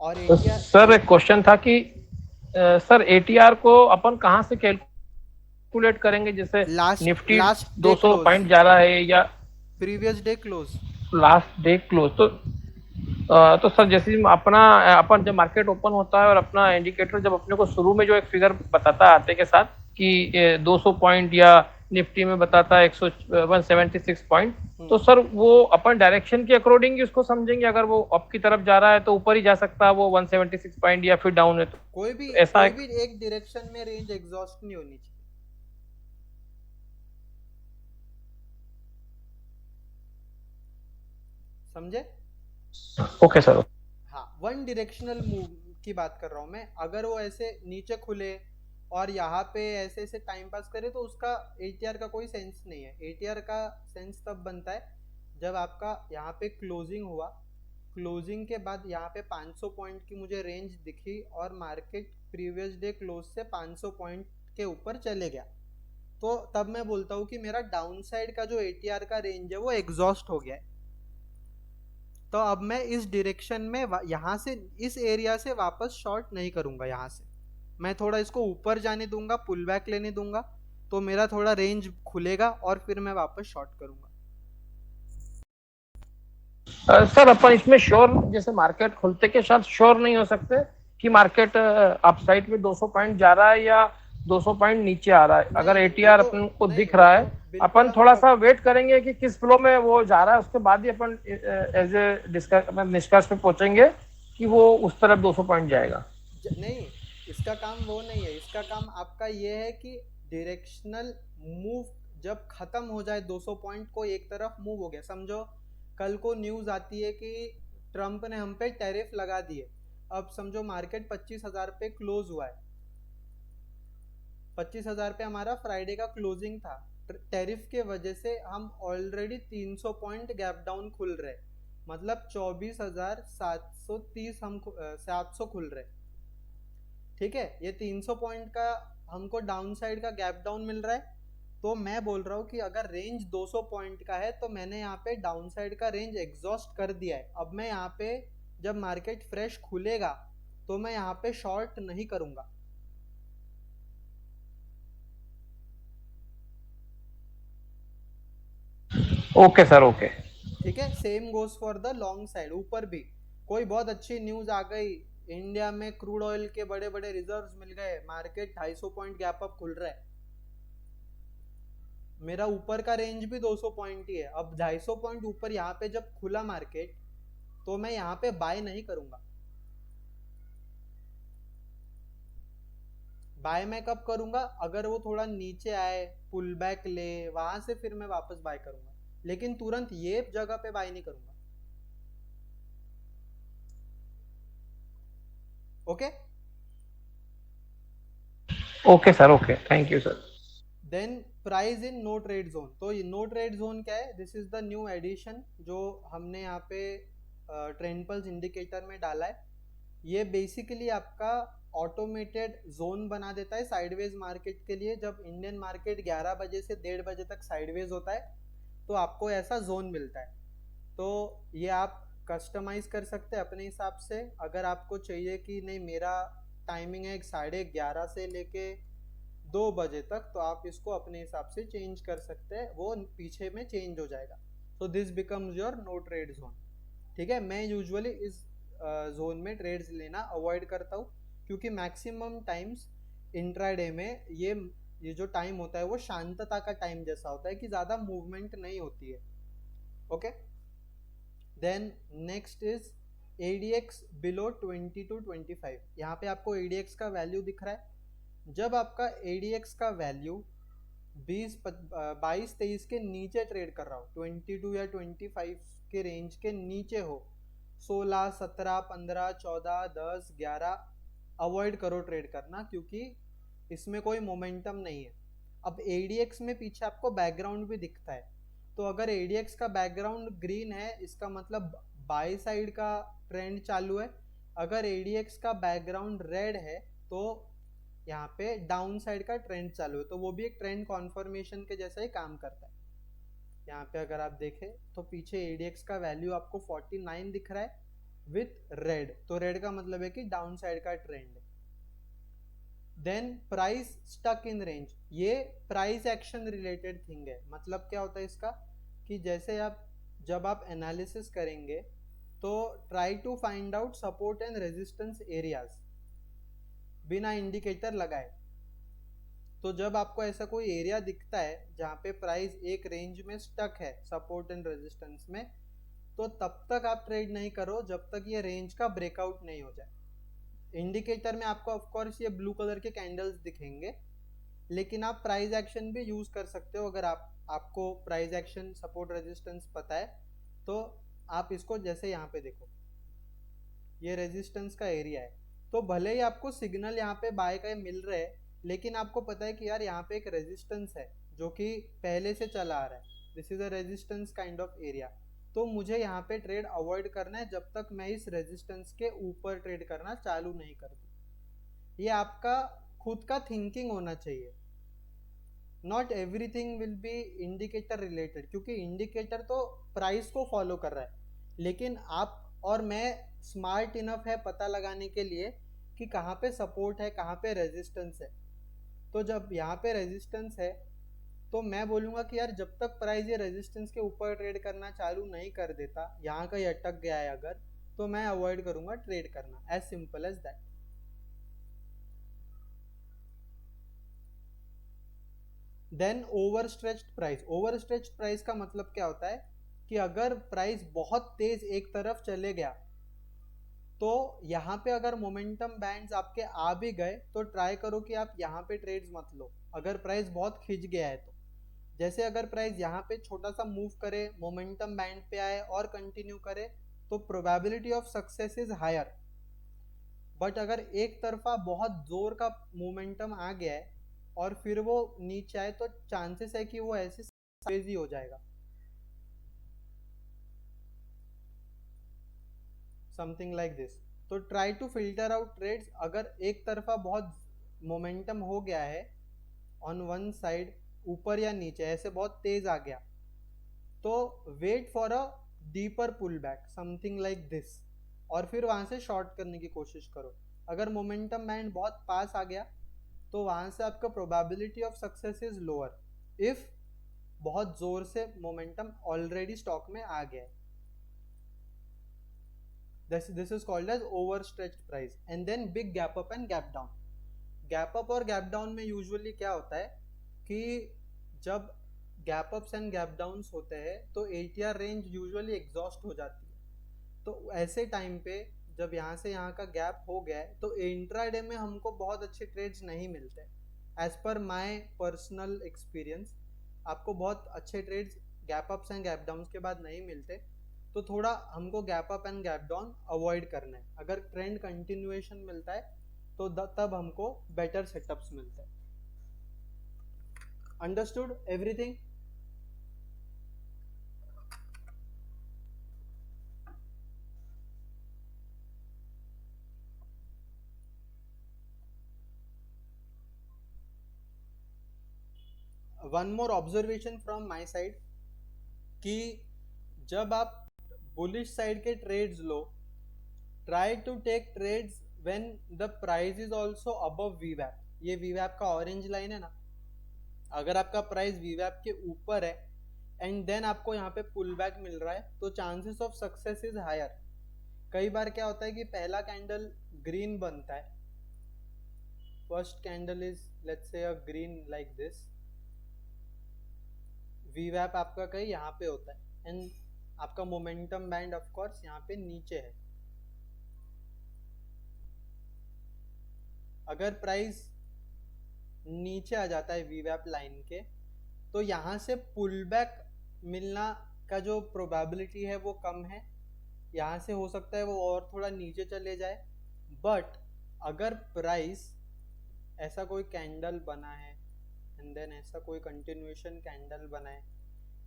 और ATR सर एक क्वेश्चन था कि सर ATR को अपन कहाँ से कैलकुलेट करेंगे, जैसे निफ्टी 200 पॉइंट जा रहा है या previous day close, last day close, तो सर जैसे अपन जब मार्केट ओपन होता है और अपना इंडिकेटर जब अपने को शुरू में जो एक फिगर बताता है आते के साथ कि 200 पॉइंट, या निफ्टी में बताता है 176 पॉइंट, तो सर वो अपन डायरेक्शन के अकॉर्डिंग ही उसको समझेंगे। अगर वो अप की तरफ जा रहा है तो ऊपर ही जा सकता है वो 176 पॉइंट, या फिर डाउन है तो कोई भी एक डायरेक्शन में रेंज एग्जॉस्ट नहीं होनी चाहिए। समझे? Okay sir. हाँ, वन डायरेक्शनल मूव की बात कर रहा हूँ मैं। अगर वो ऐसे नीचे खुले और यहाँ पे ऐसे ऐसे टाइम पास करे तो उसका ATR का कोई सेंस नहीं है। ATR का सेंस तब बनता है जब आपका यहाँ पे क्लोजिंग हुआ, क्लोजिंग के बाद यहाँ पे 500 पॉइंट की मुझे रेंज दिखी और मार्केट प्रीवियस डे क्लोज से 500 पॉइंट के ऊपर चले गया, तो तब मैं बोलता हूँ कि मेरा डाउन साइड का जो ATR का रेंज है वो एग्जॉस्ट हो गया है। तो अब मैं इस डायरेक्शन में यहाँ से इस एरिया से वापस शॉर्ट नहीं करूंगा। यहाँ से मैं थोड़ा इसको ऊपर जाने दूंगा, पुल बैक लेने दूंगा, तो मेरा थोड़ा रेंज खुलेगा और फिर मैं वापस शॉर्ट करूंगा। सर अपन इसमें श्योर, जैसे मार्केट खुलते के साथ श्योर नहीं हो सकते कि मार्केट अपसाइड में 200 पॉइंट जा रहा है या 200 पॉइंट नीचे आ रहा है। अगर एटीआर अपन को दिख रहा है, अपन थोड़ा सा वेट करेंगे कि किस फ्लो में वो जा रहा है, उसके बाद ही अपन एज ए निष्कर्ष पे पहुंचेंगे कि वो उस तरफ 200 पॉइंट जाएगा। नहीं, इसका काम वो नहीं है। इसका काम आपका ये है कि डायरेक्शनल मूव जब खत्म हो जाए, 200 पॉइंट को एक तरफ मूव हो गया, समझो कल को न्यूज आती है कि ट्रम्प ने हम पे टैरिफ लगा दिए। अब समझो मार्केट 25,000 पे क्लोज हुआ है, 25,000 पे हमारा फ्राइडे का क्लोजिंग था। टैरिफ के वजह से हम ऑलरेडी 300 पॉइंट गैप डाउन खुल रहे, मतलब 24,730 हम 700 खुल रहे। ठीक है, ये 300 पॉइंट का हमको डाउन साइड का गैप डाउन मिल रहा है। तो मैं बोल रहा हूँ कि अगर रेंज 200 पॉइंट का है तो मैंने यहाँ पे डाउन साइड का रेंज एग्जॉस्ट कर दिया है। अब मैं यहाँ पे जब मार्केट फ्रेश खुलेगा तो मैं यहाँ पे शॉर्ट नहीं करूंगा। Okay sir, okay. ठीक है, same goes for the long side. ऊपर भी कोई बहुत अच्छी न्यूज आ गई, इंडिया में क्रूड ऑयल के बड़े बड़े रिजर्व्स मिल गए, मार्केट 250 पॉइंट गैप अप खुल रहा है, मेरा ऊपर का रेंज भी 200 पॉइंट ही है। अब 250 पॉइंट ऊपर यहाँ पे जब खुला मार्केट, तो मैं यहाँ पे बाय नहीं करूंगा। बाय मैं कब करूंगा? अगर वो थोड़ा नीचे आए, पुल बैक ले, वहां से फिर मैं वापस बाय करूंगा, लेकिन तुरंत ये जगह पे बाय नहीं करूंगा। Okay okay sir, okay, thank you sir. Then price in no trade zone. तो ये नो ट्रेड जोन क्या है? This is the new addition जो हमने यहाँ पे ट्रेंड पल्स इंडिकेटर में डाला है। ये बेसिकली आपका ऑटोमेटेड जोन बना देता है साइडवेज मार्केट के लिए। जब इंडियन मार्केट 11 बजे से 1:30 बजे तक साइडवेज होता है तो आपको ऐसा जोन मिलता है। तो ये आप कस्टमाइज कर सकते हैं अपने हिसाब से। अगर आपको चाहिए कि नहीं मेरा टाइमिंग है 11:30 से लेके 2 बजे तक, तो आप इसको अपने हिसाब से चेंज कर सकते हैं, वो पीछे में चेंज हो जाएगा। तो this becomes your no trade zone. ठीक है, मैं यूजुअली इस जोन में ट्रेड्स लेना अवॉइड करता हूँ, क्योंकि मैक्सिमम टाइम्स इंट्राडे में ये जो टाइम होता है वो शांतता का टाइम जैसा होता है कि ज़्यादा मूवमेंट नहीं होती है। Okay, then next is ADX below 20 to 25। यहाँ पे आपको ADX का वैल्यू दिख रहा है। जब आपका ADX का वैल्यू 22-23 के नीचे ट्रेड कर रहा हो, 22 या 25 के रेंज के नीचे हो, 16, 17, 15, 14, 10, 11 अवॉइड करो ट्रेड करना, क्योंकि इसमें कोई मोमेंटम नहीं है। अब ADX में पीछे आपको बैकग्राउंड भी दिखता है, तो अगर ADX का बैकग्राउंड ग्रीन है, इसका मतलब बाय साइड का ट्रेंड चालू है। अगर ADX का बैकग्राउंड रेड है तो यहाँ पे डाउन साइड का ट्रेंड चालू है, तो वो भी एक ट्रेंड कॉन्फर्मेशन के जैसा ही काम करता है। यहाँ पे अगर आप देखें तो पीछे ADX का वैल्यू आपको 49 दिख रहा है विथ रेड, तो रेड का मतलब है कि डाउन साइड का ट्रेंड है। Then price stuck in range, ये प्राइस एक्शन रिलेटेड थिंग है। मतलब क्या होता है इसका कि जैसे जब आप एनालिसिस करेंगे तो try to find out support and resistance areas बिना इंडिकेटर लगाए। तो जब आपको ऐसा कोई एरिया दिखता है जहाँ पे प्राइस एक रेंज में स्टक है सपोर्ट एंड रेजिस्टेंस में, तो तब तक आप ट्रेड नहीं करो जब तक ये रेंज का ब्रेकआउट नहीं हो जाए। इंडिकेटर में आपको ऑफ कोर्स ये ब्लू कलर के कैंडल्स दिखेंगे, लेकिन आप प्राइस एक्शन भी यूज कर सकते हो। अगर आपको प्राइस एक्शन सपोर्ट रेजिस्टेंस पता है तो आप इसको, जैसे यहाँ पे देखो ये रेजिस्टेंस का एरिया है, तो भले ही आपको सिग्नल यहाँ पे बाय का मिल रहे हैं, लेकिन आपको पता है कि यार यहाँ पे एक रेजिस्टेंस है जो कि पहले से चला आ रहा है, this is a resistance kind of area. तो मुझे यहाँ पे ट्रेड अवॉइड करना है जब तक मैं इस रेजिस्टेंस के ऊपर ट्रेड करना चालू नहीं कर दूं। ये आपका खुद का थिंकिंग होना चाहिए। Not everything will be indicator related, क्योंकि इंडिकेटर तो प्राइस को फॉलो कर रहा है, लेकिन आप और मैं स्मार्ट इनफ है पता लगाने के लिए कि कहाँ पे सपोर्ट है, कहाँ पे रेजिस्टेंस है। तो जब यहाँ पे रेजिस्टेंस है तो मैं बोलूँगा कि यार जब तक प्राइस ये रेजिस्टेंस के ऊपर ट्रेड करना चालू नहीं कर देता, यहाँ कहीं अटक गया है अगर, तो मैं अवॉइड करूँगा ट्रेड करना, as simple as that. Then overstretched price. Overstretched price का मतलब क्या होता है कि अगर प्राइस बहुत तेज एक तरफ चले गया तो यहाँ पे अगर मोमेंटम बैंड्स आपके आ भी गए तो ट्राई करो कि आप यहाँ पे ट्रेड्स मत लो, अगर प्राइस बहुत खिंच गया है तो। जैसे अगर प्राइस यहाँ पे छोटा सा मूव करे, मोमेंटम बैंड पे आए और कंटिन्यू करे तो probability of success is higher. But अगर एक तरफा बहुत जोर का मोमेंटम आ गया है और फिर वो नीचे आए तो चांसेस है कि वो ऐसे क्रेजी हो जाएगा, समथिंग लाइक दिस। तो try to filter out trades. अगर एक तरफा बहुत मोमेंटम हो गया है ऑन वन साइड, ऊपर या नीचे ऐसे बहुत तेज आ गया, तो wait for a deeper pull back, something like this, और फिर वहां से शॉर्ट करने की कोशिश करो। अगर मोमेंटम बैंड बहुत पास आ गया तो वहां से आपका probability of success is lower if बहुत जोर से मोमेंटम ऑलरेडी स्टॉक में आ गया है। This is called as overstretched price. And then big gap up and gap down. Gap up और gap down में usually क्या होता है कि जब gap ups and gap downs होते हैं तो ATR range usually exhaust हो जाती है। तो ऐसे टाइम पे जब यहाँ से यहाँ का गैप हो गया है तो इंट्राडे में हमको बहुत अच्छे ट्रेड्स नहीं मिलते। As per my personal experience आपको बहुत अच्छे trades gap ups and gap downs के बाद नहीं मिलते, तो थोड़ा हमको gap up and gap down avoid करना है। अगर ट्रेंड कंटिन्यूएशन मिलता है तो तब हमको बेटर सेटअप्स मिलते हैं। Understood everything? One more observation from my side कि जब आप बुलिश साइड के ट्रेड्स लो, try to take trades when the price is also above वीवैप। ये वीवैप का ऑरेंज लाइन है ना, अगर आपका प्राइस वीवैप के ऊपर है एंड देन आपको यहाँ पे पुल बैक मिल रहा है तो chances of success is higher. कई बार क्या होता है कि पहला कैंडल ग्रीन बनता है, first candle is let's say a green like this, वीवैप आपका कहीं यहाँ पे होता है एंड आपका मोमेंटम बैंड ऑफ कोर्स यहाँ पे नीचे है। अगर प्राइस नीचे आ जाता है वीवैप लाइन के तो यहाँ से पुल बैक मिलना का जो प्रोबेबिलिटी है वो कम है, यहाँ से हो सकता है वो और थोड़ा नीचे चले जाए। बट अगर प्राइस ऐसा कोई कैंडल बना है एंड देन ऐसा कोई कंटिन्यूएशन कैंडल बना है,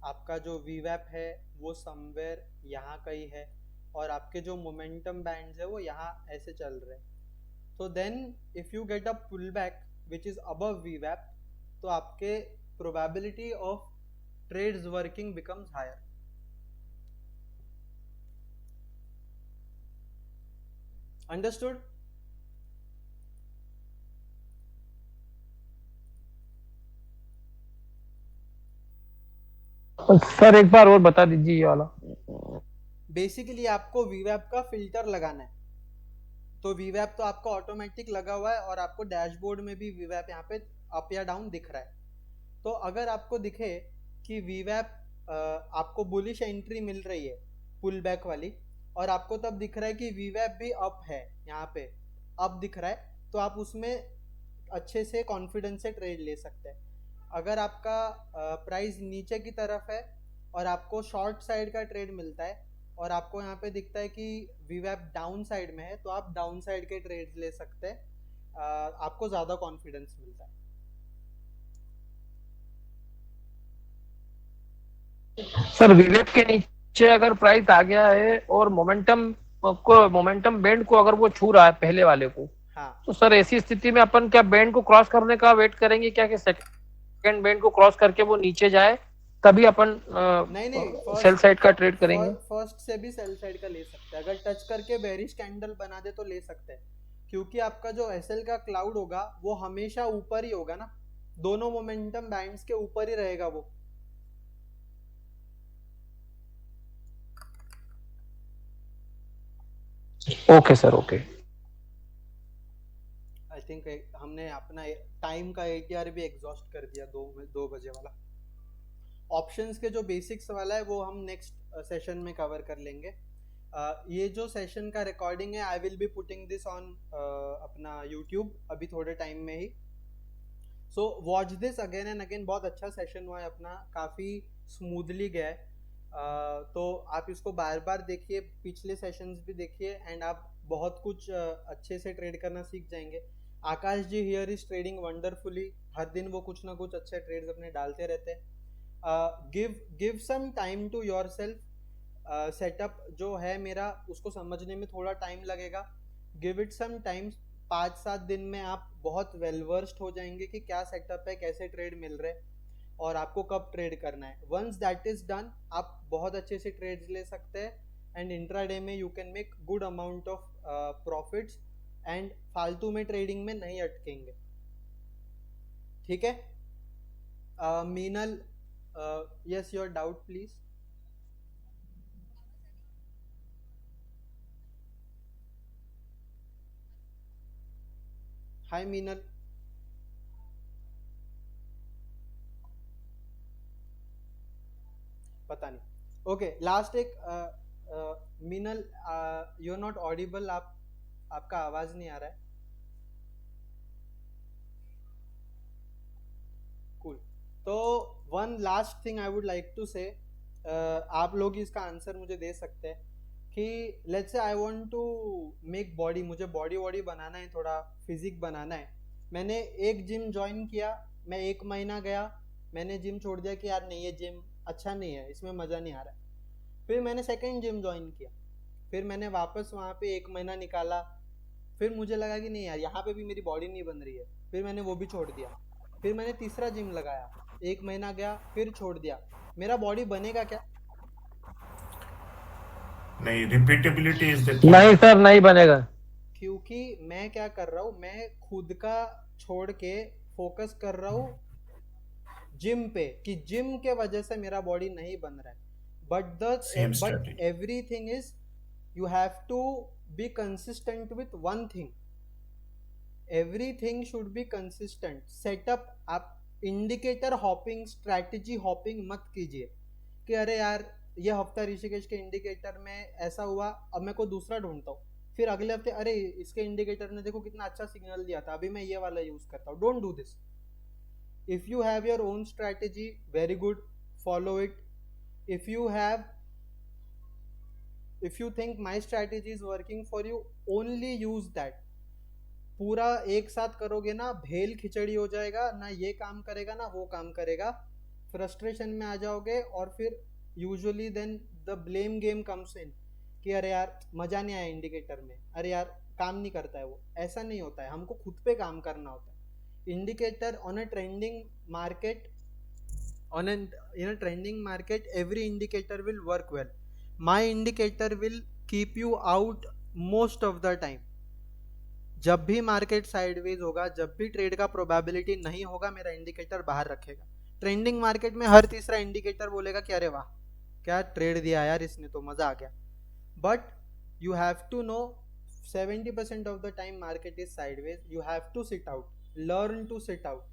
आपका जो वीवैप है वो समवेयर यहाँ कहीं है और आपके जो मोमेंटम बैंड्स है वो यहाँ ऐसे चल रहे हैं, तो then if you get a pull back which is above वीवैप तो आपके probability of trades working becomes higher. Understood? Sir एक बार और बता दीजिए ये वाला। बेसिकली आपको वीवैप का फिल्टर लगाना है, तो वीवैप तो आपका ऑटोमेटिक लगा हुआ है और आपको डैशबोर्ड में भी वीवैप यहाँ पे अप या डाउन दिख रहा है। तो अगर आपको दिखे कि वीवैप आपको बुलिश एंट्री मिल रही है पुल बैक वाली और आपको तब दिख रहा है कि वीवैप भी अप है, यहाँ पे अप दिख रहा है, तो आप उसमें अच्छे से कॉन्फिडेंस से ट्रेड ले सकते हैं। अगर आपका प्राइस नीचे की तरफ है और आपको शॉर्ट साइड का ट्रेड मिलता है और आपको यहाँ पे दिखता है कि वीवैप डाउन साइड में है तो आप डाउन साइड के ट्रेड्स ले सकते हैं, आपको ज़्यादा कॉन्फिडेंस मिलता है। सर वीवैप के नीचे अगर प्राइस आ गया है और मोमेंटम बैंड को अगर वो छू रहा है पहले वाले को, हाँ, तो सर ऐसी स्थिति में अपन क्या बैंड को क्रॉस करने का वेट करेंगे क्या कि सेकंड बैंड को क्रॉस करके वो नीचे जाए तभी अपन नहीं सेल साइड का ट्रेड करेंगे। फर्स्ट से भी सेल साइड का ले सकते हैं, अगर टच करके बेरिश कैंडल बना दे तो ले सकते हैं, क्योंकि आपका जो एसएल का क्लाउड होगा वो हमेशा ऊपर ही होगा ना, दोनों मोमेंटम बैंड्स के ऊपर ही रहेगा वो। Okay sir, okay. I think हमने अपना टाइम का एटीआर भी एग्जॉस्ट कर दिया 2 बजे वाला। ऑप्शंस के जो बेसिक्स वाला है वो हम नेक्स्ट सेशन में कवर कर लेंगे। ये जो सेशन का रिकॉर्डिंग है I will be putting this on अपना यूट्यूब अभी थोड़े टाइम में ही, so watch this again and again. बहुत अच्छा सेशन हुआ है अपना, काफ़ी स्मूथली गया है, तो आप इसको बार बार देखिए, पिछले सेशंस भी देखिए, एंड आप बहुत कुछ अच्छे से ट्रेड करना सीख जाएंगे। आकाश जी हियर इज ट्रेडिंग वंडरफुली, हर दिन वो कुछ ना कुछ अच्छे ट्रेड्स अपने डालते रहते हैं। Give some time to yourself. Setup जो है मेरा उसको समझने में थोड़ा टाइम लगेगा, गिव इट सम टाइम। 5-7 दिन में आप बहुत वेल वर्स्ड हो जाएंगे कि क्या सेटअप है, कैसे ट्रेड मिल रहे हैं और आपको कब ट्रेड करना है। वंस दैट इज डन आप बहुत अच्छे से ट्रेड्स ले सकते हैं, एंड इंट्राडे में you can make good amount of profits, and फालतू में ट्रेडिंग में नहीं अटकेंगे, ठीक है। Meenal, yes, your doubt please. Hi Meenal. पता नहीं। ओके, लास्ट एक Meenal, you are not audible, आपका आवाज नहीं आ रहा है। कूल। तो one last thing I would like to say, आप लोग इसका आंसर मुझे दे सकते हैं कि let's say I want to make body, मुझे बॉडी बनाना है, थोड़ा फिजिक बनाना है। मैंने एक जिम ज्वाइन किया, मैं 1 महीना गया, मैंने जिम छोड़ दिया कि यार नहीं ये जिम अच्छा नहीं है, इसमें मज़ा नहीं आ रहा है। फिर मैंने सेकंड जिम ज्वाइन किया, फिर मैंने वापस वहाँ पे 1 महीना निकाला, फिर मुझे लगा कि नहीं यार यहाँ पे भी मेरी बॉडी नहीं बन रही है, फिर मैंने वो भी छोड़ दिया। फिर मैंने तीसरा जिम लगाया, 1 महीना गया, फिर छोड़ दिया। मेरा बॉडी बनेगा क्या? नहीं, रिपीटेबिलिटी इज द नहीं सर, नहीं बनेगा, क्योंकि मैं क्या कर रहा हूँ, मैं खुद का छोड़ के फोकस कर रहा हूँ जिम पे, कि जिम के वजह से मेरा बॉडी नहीं बन रहा है। But everything is you have to be consistent with one thing, everything should be consistent. Setup, आप इंडिकेटर हॉपिंग, स्ट्रैटेजी हॉपिंग मत कीजिए कि अरे यार ये हफ्ता ऋषिकेश के इंडिकेटर में ऐसा हुआ, अब मैं को दूसरा ढूंढता हूँ, फिर अगले हफ्ते अरे इसके इंडिकेटर ने देखो कितना अच्छा सिग्नल दिया था, अभी मैं ये वाला यूज करता हूँ। Don't do this. If you have your own strategy, very good, follow it. If you think my strategy is working for you, only use that. पूरा एक साथ करोगे ना भेल खिचड़ी हो जाएगा, ना ये काम करेगा ना वो काम करेगा, फ्रस्ट्रेशन में आ जाओगे, और फिर usually then the blame game comes in कि अरे यार मजा नहीं आया इंडिकेटर में, अरे यार काम नहीं करता है वो। ऐसा नहीं होता है, हमको खुद पे काम करना होता है। Indicator on a trending market, in a trending market, every indicator will work well. My indicator will keep you out most of the time. जब भी मार्केट साइडवेज होगा, जब भी ट्रेड का प्रोबेबिलिटी नहीं होगा, मेरा इंडिकेटर बाहर रखेगा। ट्रेंडिंग मार्केट में हर तीसरा इंडिकेटर बोलेगा कि अरे वाह क्या ट्रेड दिया यार इसने, तो मजा आ गया। But you have to know 70% of the time market is sideways, you have to sit out, learn to sit out.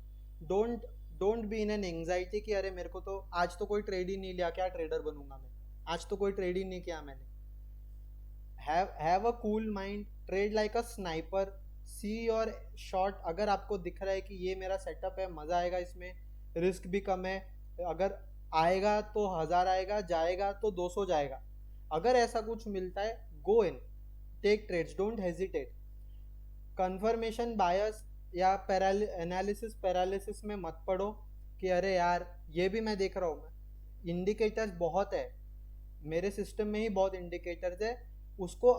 Don't be in an anxiety कि अरे मेरे को तो आज तो कोई ट्रेड ही नहीं लिया, क्या ट्रेडर बनूंगा मैं, आज तो कोई ट्रेड ही नहीं किया मैंने। Have a cool mind, trade like a sniper, see your shot. अगर आपको दिख रहा है कि ये मेरा सेटअप है, मजा आएगा इसमें, रिस्क भी कम है, अगर आएगा तो 1000 आएगा, जाएगा तो 200 जाएगा, अगर ऐसा कुछ मिलता है, go in, take trades, don't hesitate. Confirmation bias या एनालिसिस पैरालिसिस में मत पड़ो कि अरे यार ये भी मैं देख रहा हूँ, इंडिकेटर्स बहुत है मेरे सिस्टम में ही, बहुत इंडिकेटर्स है, उसको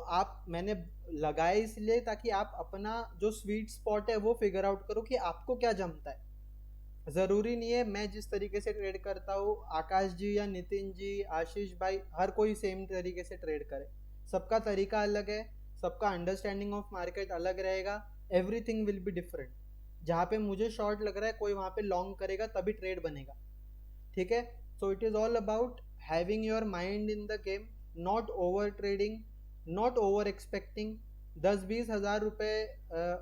मैंने लगाए इसलिए ताकि आप अपना जो स्वीट स्पॉट है वो फिगर आउट करो कि आपको क्या जमता है। ज़रूरी नहीं है मैं जिस तरीके से ट्रेड करता हूँ आकाश जी या नितिन जी आशीष भाई हर कोई सेम तरीके से ट्रेड करे, सबका तरीका अलग है, सबका अंडरस्टैंडिंग ऑफ मार्केट अलग रहेगा, एवरीथिंग विल बी डिफरेंट। जहाँ पे मुझे शॉर्ट लग रहा है कोई वहाँ पे लॉन्ग करेगा तभी ट्रेड बनेगा, ठीक है। So it is all about having your mind in the game, not over trading, not over expecting. 10-20 हज़ार रुपये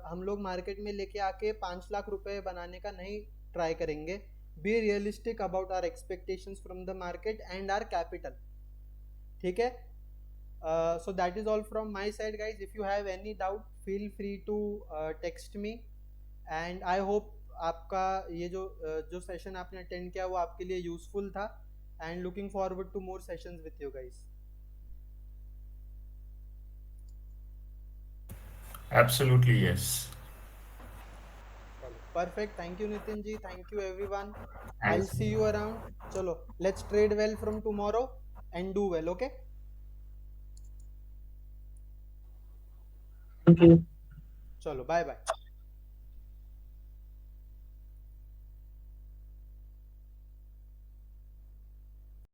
हम लोग मार्केट में लेके आके 5 लाख रुपए बनाने का नहीं ट्राई करेंगे। Be realistic about our expectations from the market and our capital, ठीक है। So that is all from my side guys. If you have any doubt feel free to text me and I hope आपका ये जो session आपने attend किया वो आपके लिए यूजफुल था and looking forward to more sessions with you guys. Absolutely yes. Perfect. Thank you Nitin ji. Thank you everyone. I'll see you around. चलो let's trade well from tomorrow and do well. Okay. Thank you. चलो bye bye.